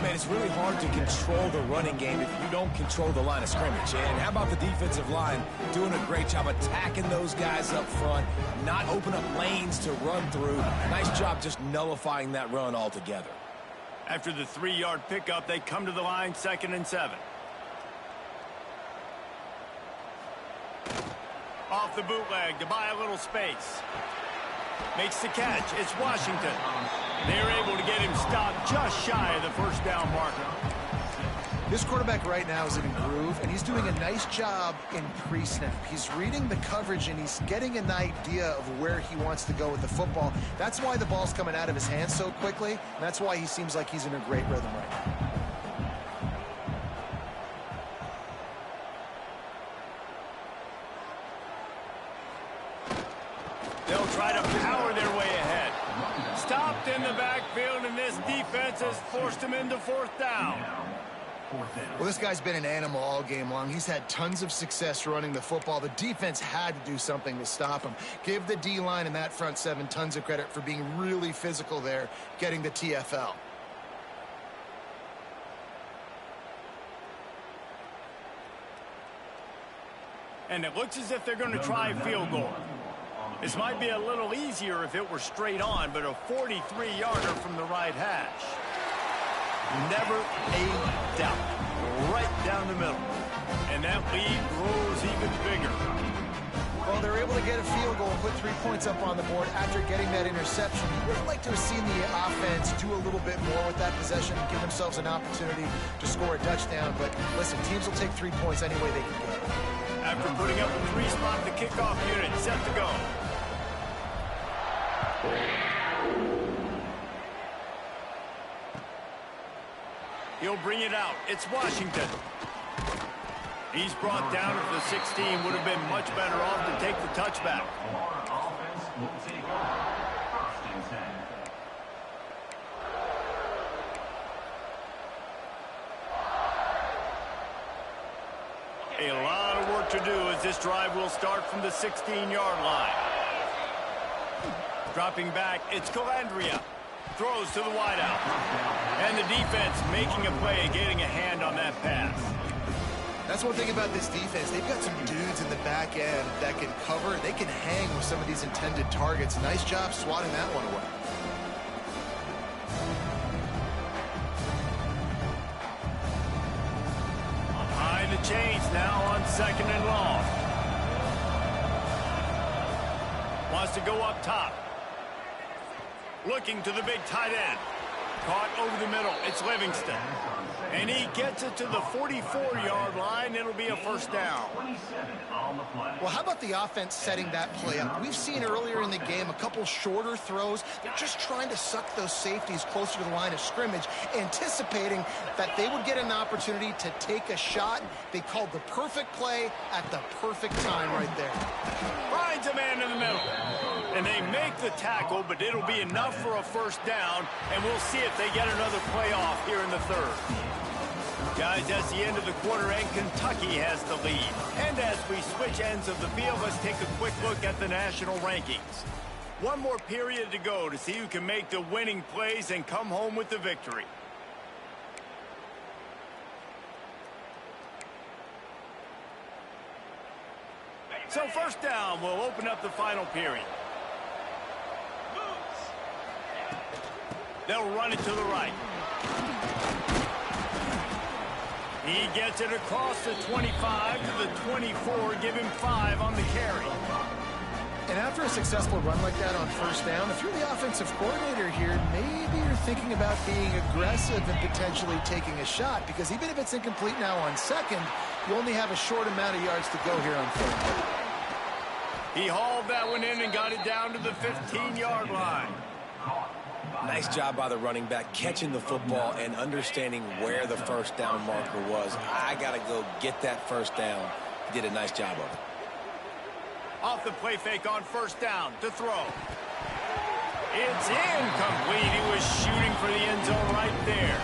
Speaker 2: Man, it's really hard to control the running game if you don't control the line of scrimmage. And how about the defensive line doing a great job attacking those guys up front, not open up lanes to run through. Nice job just nullifying that run altogether.
Speaker 1: After the 3-yard pickup, they come to the line 2nd and 7. Off the bootleg to buy a little space. Makes the catch. It's Washington. They're able to get him stopped just shy of the first down marker.
Speaker 3: This quarterback right now is in a groove, and he's doing a nice job in pre-snap. He's reading the coverage, and he's getting an idea of where he wants to go with the football. That's why the ball's coming out of his hands so quickly, and that's why he seems like he's in a great rhythm right now.
Speaker 1: They'll try to power their way ahead. Stopped in the backfield, and this defense has forced him into 4th down.
Speaker 3: Well, this guy's been an animal all game long. He's had tons of success running the football. The defense had to do something to stop him. Give the D-line and that front 7 tons of credit for being really physical there, getting the TFL.
Speaker 1: And it looks as if they're going to try a field goal. This might be a little easier if it were straight on, but a 43-yarder from the right hash. Never a doubt. Right down the middle. And that lead grows even bigger.
Speaker 3: Well, they're able to get a field goal and put 3 points up on the board after getting that interception. You would have liked to have seen the offense do a little bit more with that possession and give themselves an opportunity to score a touchdown. But listen, teams will take 3 points any way they can get it.
Speaker 1: After putting up a 3-spot, the kickoff unit set to go. He'll bring it out. It's Washington. He's brought down at the 16. Would have been much better off to take the touchback. A lot of work to do as this drive will start from the 16-yard line. Dropping back, it's Calandria. Throws to the wideout. And the defense making a play, getting a hand on that pass.
Speaker 3: That's one thing about this defense. They've got some dudes in the back end that can cover. They can hang with some of these intended targets. Nice job swatting that one away.
Speaker 1: Behind the chains now on 2nd and long. Wants to go up top. Looking to the big tight end. Caught over the middle. It's Livingston. And he gets it to the 44-yard line. It'll be a first down.
Speaker 3: Well, how about the offense setting that play up? We've seen earlier in the game a couple shorter throws. They're just trying to suck those safeties closer to the line of scrimmage, anticipating that they would get an opportunity to take a shot. They called the perfect play at the perfect time right there.
Speaker 1: Finds a man in the middle. And they make the tackle, but it'll be enough for a first down, and we'll see if they get another play off here in the third. Guys, that's the end of the quarter, and Kentucky has the lead. And as we switch ends of the field, let's take a quick look at the national rankings. One more period to go to see who can make the winning plays and come home with the victory. So first down, we'll open up the final period. They'll run it to the right. He gets it across the 25 to the 24, give him 5 on the carry.
Speaker 3: And after a successful run like that on first down, if you're the offensive coordinator here, maybe you're thinking about being aggressive and potentially taking a shot, because even if it's incomplete now on second, you only have a short amount of yards to go here on third.
Speaker 1: He hauled that one in and got it down to the 15-yard line.
Speaker 2: Nice job by the running back, catching the football and understanding where the first down marker was. I got to go get that first down. He did a nice job of it.
Speaker 1: Off the play fake on first down to throw. It's incomplete. He was shooting for the end zone right there.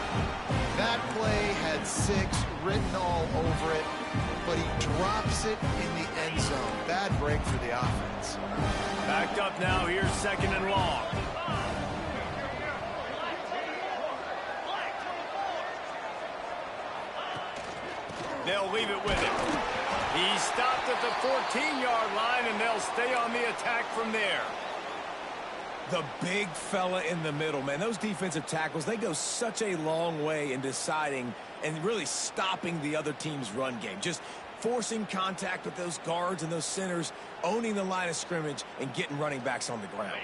Speaker 3: That play had 6 written all over it, but he drops it in the end zone. Bad break for the offense.
Speaker 1: Backed up now. Here's second and long. They'll leave it with him. He stopped at the 14-yard line, and they'll stay on the attack from there.
Speaker 2: The big fella in the middle, man. Those defensive tackles, they go such a long way in deciding and really stopping the other team's run game. Just forcing contact with those guards and those centers, owning the line of scrimmage, and getting running backs on the ground.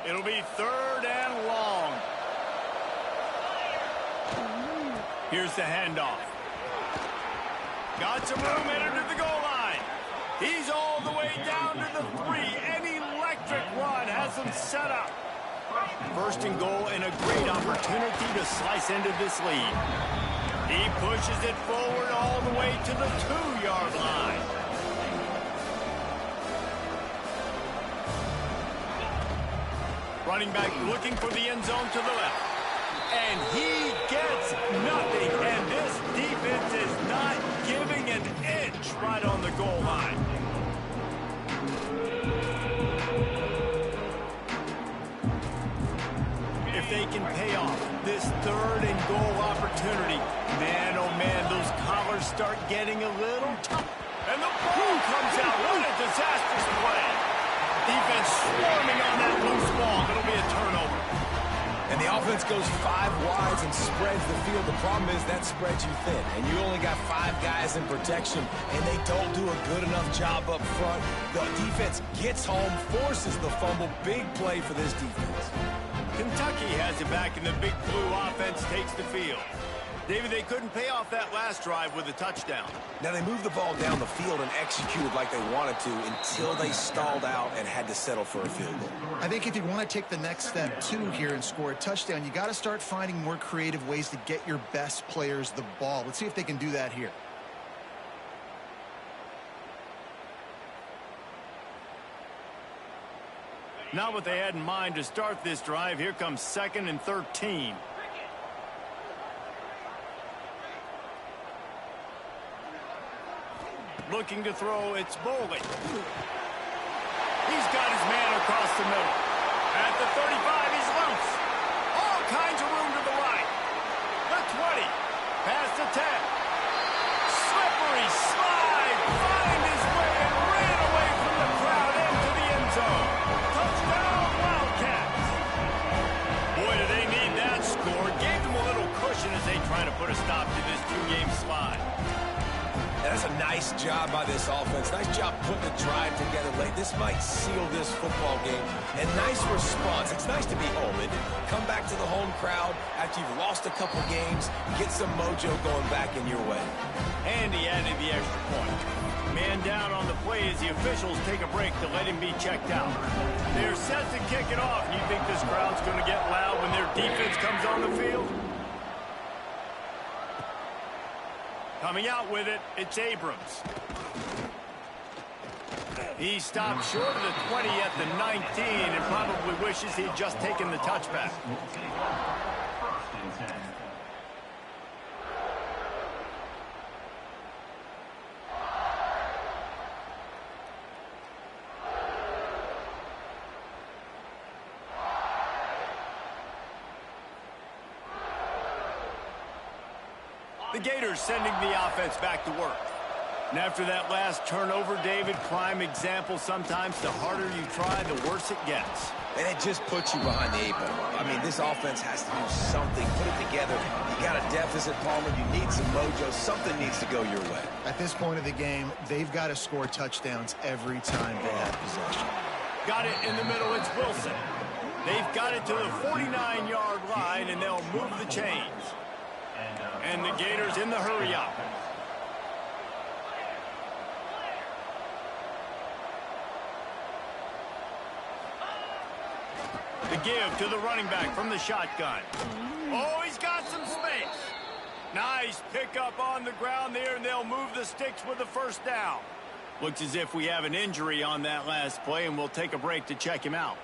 Speaker 1: It'll be third and long. Here's the handoff. Got some room, headed to the goal line. He's all the way down to the 3. An electric run has him set up. First and goal, and a great opportunity to slice into this lead. He pushes it forward all the way to the 2-yard line. Running back looking for the end zone to the left. And he gets nothing, and this defense is not giving an inch right on the goal line. If they can pay off this third and goal opportunity, man, oh man, those collars start getting a little tough. And the ball comes out. What a disastrous play. Defense swarming on that loose ball. It'll be a turnover.
Speaker 2: And the offense goes 5 wides and spreads the field. The problem is that spreads you thin, and you only got 5 guys in protection, and they don't do a good enough job up front. The defense gets home, forces the fumble. Big play for this defense.
Speaker 1: Kentucky has it back, and the big blue offense takes the field. David, they couldn't pay off that last drive with a touchdown.
Speaker 2: Now they moved the ball down the field and executed like they wanted to until they stalled out and had to settle for a field goal.
Speaker 3: I think if you want to take the next step, too, here and score a touchdown, you got to start finding more creative ways to get your best players the ball. Let's see if they can do that here.
Speaker 1: Not what they had in mind to start this drive. Here comes 2nd and 13. Looking to throw, it's Bowling. He's got his man across the middle. At the 35, he's loose. All kinds of room to the right. The 20, past the 10. Slippery slide, find his way and ran away from the crowd into the end zone. Touchdown, Wildcats. Boy, do they need that score. Gave them a little cushion as they try to put a stop to this 2-game slide.
Speaker 2: That's a nice job by this offense. Nice job putting the drive together late. This might seal this football game. And nice response. It's nice to be home and come back to the home crowd after you've lost a couple games. Get some mojo going back in your way.
Speaker 1: And he added the extra point. Man down on the play as the officials take a break to let him be checked out. They're set to kick it off. You think this crowd's going to get loud when their defense comes on the field? Coming out with it, it's Abrams. He stopped short of the 20 at the 19 and probably wishes he'd just taken the touchback. The Gators sending the offense back to work. And after that last turnover, David, prime example, sometimes the harder you try, the worse it gets.
Speaker 2: And it just puts you behind the 8 ball. I mean, this offense has to do something, put it together. You got a deficit, Palmer. You need some mojo. Something needs to go your way.
Speaker 3: At this point of the game, they've got to score touchdowns every time they have possession.
Speaker 1: Got it in the middle, it's Wilson. They've got it to the 49-yard line, and they'll move the chains. And the Gators in the hurry-up. The give to the running back from the shotgun. Oh, he's got some space. Nice pickup on the ground there, and they'll move the sticks with the first down. Looks as if we have an injury on that last play, and we'll take a break to check him out.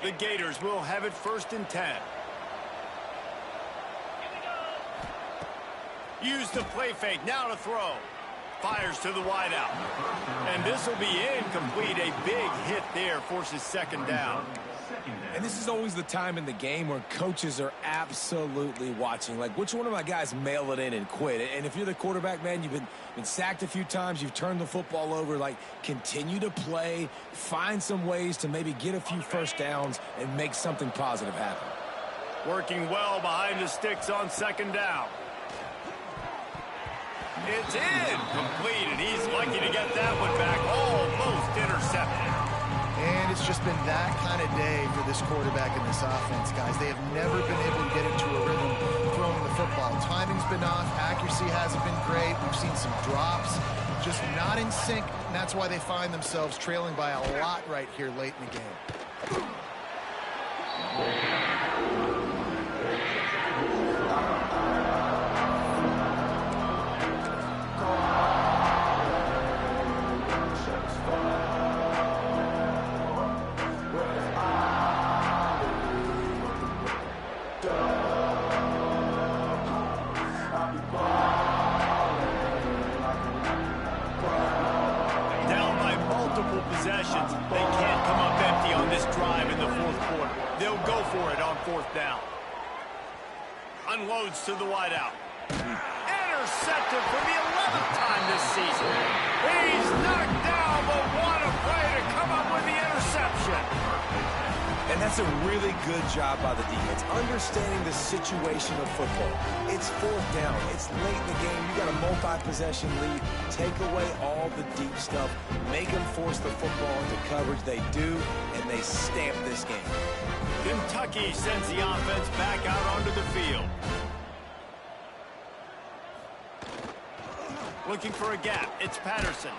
Speaker 1: The Gators will have it 1st and 10. Use the play fake, now to throw. Fires to the wideout. And this will be incomplete. A big hit there forces 2nd down.
Speaker 2: And this is always the time in the game where coaches are absolutely watching. Like, which one of my guys mail it in and quit? And if you're the quarterback, man, you've been sacked a few times, you've turned the football over. Like, continue to play, find some ways to maybe get a few first downs and make something positive happen.
Speaker 1: Working well behind the sticks on 2nd down. It's incomplete, and he's lucky to get that one back. Almost intercepted.
Speaker 3: And it's just been that kind of day for this quarterback and this offense, guys. They have never been able to get into a rhythm throwing the football. Timing's been off. Accuracy hasn't been great. We've seen some drops. Just not in sync, and that's why they find themselves trailing by a lot right here late in the game.
Speaker 1: Possessions. They can't come up empty on this drive in the 4th quarter. They'll go for it on 4th down. Unloads to the wideout. Intercepted for the 11th time this season. He's knocked down, but what a play to come up with the interception.
Speaker 2: And that's a really good job by the defense, understanding the situation of football. It's 4th down. It's late in the game. You got a multi-possession lead. Take away all the deep stuff. Make them force the football into coverage. They do, and they stamp this game.
Speaker 1: Kentucky sends the offense back out onto the field. Looking for a gap. It's Patterson.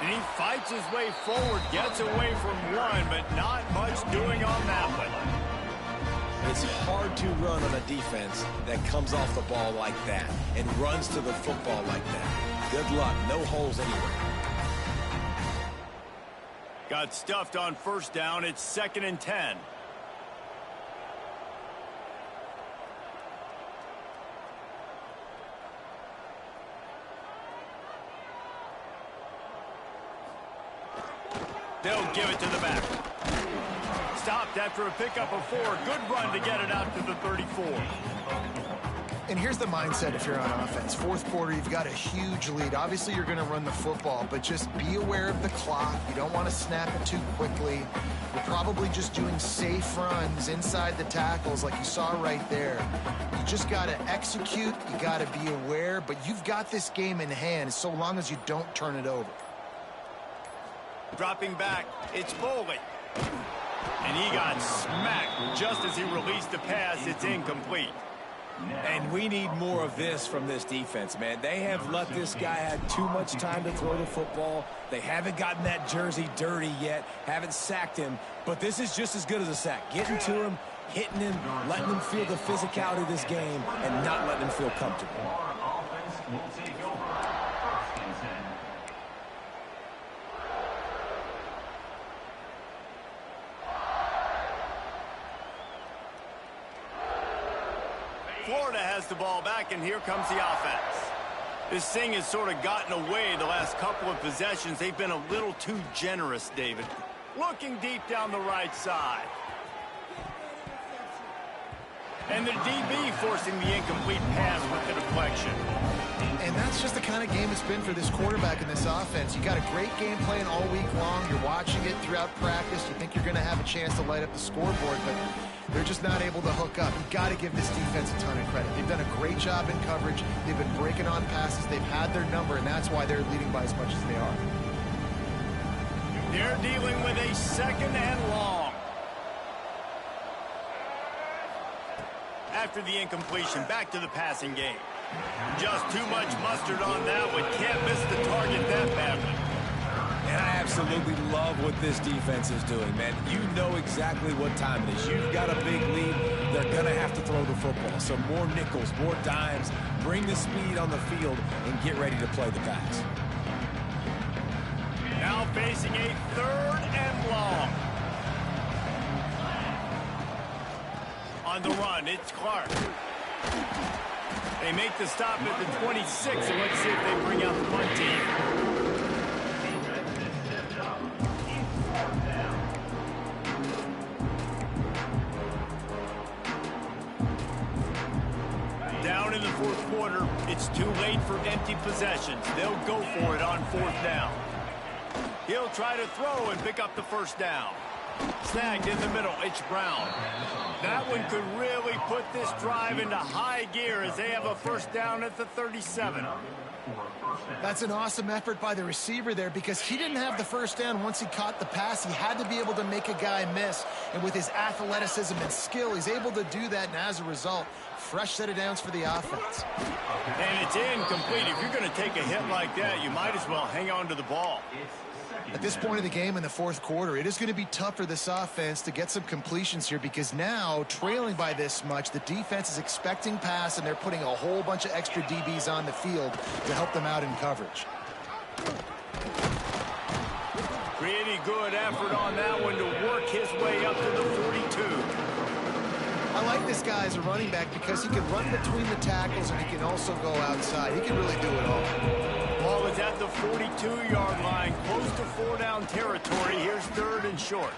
Speaker 1: And he fights his way forward, gets away from one, but not much doing on that one.
Speaker 2: It's hard to run on a defense that comes off the ball like that and runs to the football like that. Good luck. No holes anywhere.
Speaker 1: Got stuffed on 1st down. It's 2nd and 10. They'll give it to the back. Stopped after a pickup of 4. Good run to get it out to the 34.
Speaker 3: And here's the mindset if you're on offense. Fourth quarter, you've got a huge lead. Obviously, you're going to run the football, but just be aware of the clock. You don't want to snap it too quickly. You're probably just doing safe runs inside the tackles like you saw right there. You just got to execute. You got to be aware, but you've got this game in hand so long as you don't turn it over.
Speaker 1: Dropping back, it's Foley. And he got smacked just as he released the pass. It's incomplete.
Speaker 2: And we need more of this from this defense, man. They have let this guy have too much time to throw the football. They haven't gotten that jersey dirty yet, haven't sacked him. But this is just as good as a sack. Getting to him, hitting him, letting him feel the physicality of this game, and not letting him feel comfortable.
Speaker 1: Florida has the ball back, and here comes the offense. This thing has sort of gotten away the last couple of possessions. They've been a little too generous, David. Looking deep down the right side. And the DB forcing the incomplete pass with the deflection.
Speaker 3: And that's just the kind of game it's been for this quarterback in this offense. You got a great game plan all week long. You're watching it throughout practice. You think you're going to have a chance to light up the scoreboard, but they're just not able to hook up. You've got to give this defense a ton of credit. They've done a great job in coverage. They've been breaking on passes. They've had their number, and that's why they're leading by as much as they are.
Speaker 1: They're dealing with a second and long. After the incompletion, back to the passing game. Just too much mustard on that one. Can't miss the target that badly.
Speaker 2: And I absolutely love what this defense is doing, man. You know exactly what time it is. You've got a big lead. They're going to have to throw the football. So more nickels, more dimes. Bring the speed on the field and get ready to play the pass.
Speaker 1: Now facing a third and long. On the run, it's Clark. They make the stop at the 26, and let's see if they bring out the punt team. Down in the fourth quarter, it's too late for empty possessions. They'll go for it on fourth down. He'll try to throw and pick up the first down. Snagged in the middle, it's Brown. That one could really put this drive into high gear as they have a first down at the 37.
Speaker 3: That's an awesome effort by the receiver there because he didn't have the first down once he caught the pass. He had to be able to make a guy miss. And with his athleticism and skill, he's able to do that. And as a result, fresh set of downs for the offense.
Speaker 1: And it's incomplete. If you're going to take a hit like that, you might as well hang on to the ball.
Speaker 3: At this point of the game in the fourth quarter, it is going to be tough for this offense to get some completions here because now, trailing by this much, the defense is expecting pass and they're putting a whole bunch of extra DBs on the field to help them out in coverage.
Speaker 1: Pretty good effort on that one to work his way up to the 42.
Speaker 3: I like this guy as a running back because he can run between the tackles and he can also go outside. He can really do it all.
Speaker 1: Ball is at the 42-yard line, close to four-down territory. Here's third and short.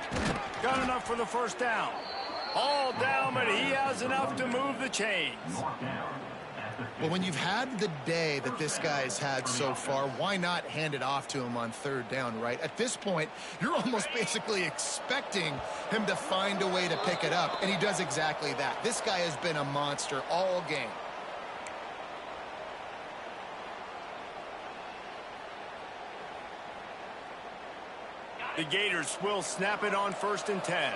Speaker 1: Got enough for the first down. All down, but he has enough to move the chains.
Speaker 3: Well, when you've had the day that this guy's had so far, why not hand it off to him on third down, right? At this point, you're almost basically expecting him to find a way to pick it up, and he does exactly that. This guy has been a monster all game.
Speaker 1: The Gators will snap it on first and 10.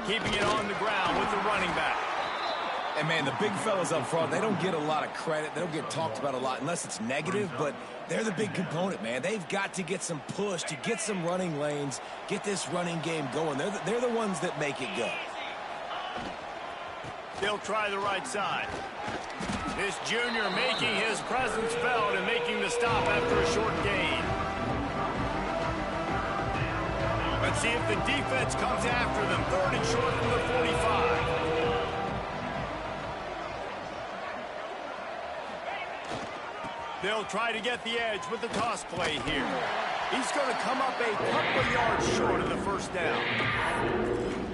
Speaker 1: Keeping it on the ground with the running back.
Speaker 2: And, man, the big fellas up front, they don't get a lot of credit. They don't get talked about a lot unless it's negative, but they're the big component, man. They've got to get some push, to get some running lanes, get this running game going. They're the ones that make it go.
Speaker 1: They'll try the right side. This junior making his presence felt and making the stop after a short gain. Let's see if the defense comes after them. Third and short from the 45. They'll try to get the edge with the toss play here. He's going to come up a couple of yards short of the first down.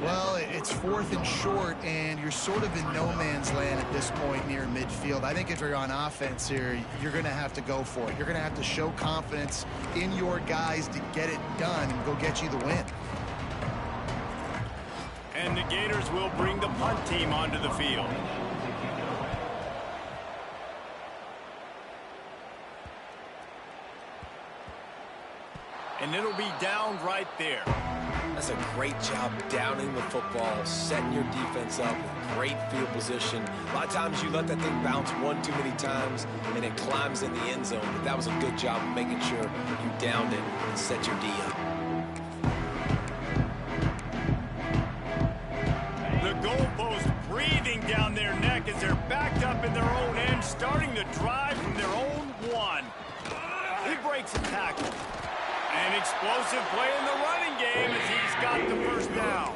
Speaker 3: Well, it It's 4th and short, and you're sort of in no man's land at this point near midfield. I think if you're on offense here, you're going to have to go for it. You're going to have to show confidence in your guys to get it done and go get you the win.
Speaker 1: And the Gators will bring the punt team onto the field. And it'll be down right there.
Speaker 2: That's a great job downing the football, setting your defense up with great field position. A lot of times you let that thing bounce one too many times and it climbs in the end zone, but that was a good job of making sure you downed it and set your D up.
Speaker 1: The goalpost breathing down their neck as they're backed up in their own end, starting to drive from their own one. He breaks a tackle. An explosive play in the running game as he's got the first down.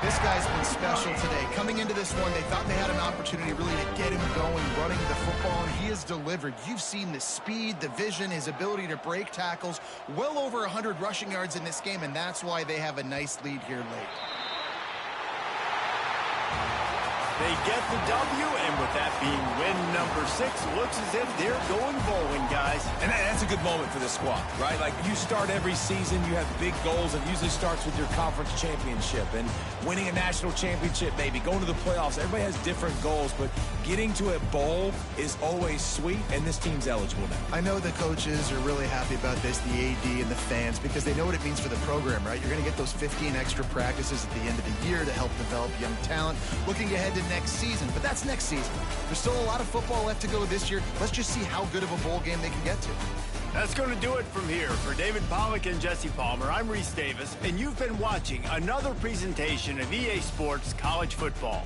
Speaker 3: This guy's been special today. Coming into this one, they thought they had an opportunity really to get him going, running the football, and he has delivered. You've seen the speed, the vision, his ability to break tackles. Well over 100 rushing yards in this game, and that's why they have a nice lead here late.
Speaker 1: They get the W, and with that being win number 6, looks as if they're going bowling, guys.
Speaker 2: And that's a good moment for this squad, right? Like, you start every season, you have big goals. It usually starts with your conference championship and winning a national championship, maybe going to the playoffs. Everybody has different goals, but getting to a bowl is always sweet, and this team's eligible now.
Speaker 3: I know the coaches are really happy about this, the AD and the fans, because they know what it means for the program, right? You're going to get those 15 extra practices at the end of the year to help develop young talent. Looking ahead to next season, but that's next season. There's still a lot of football left to go this year. Let's just see how good of a bowl game they can get to.
Speaker 1: That's going to do it from here. For David Pollack and Jesse Palmer, I'm Reese Davis, and you've been watching another presentation of EA Sports College Football.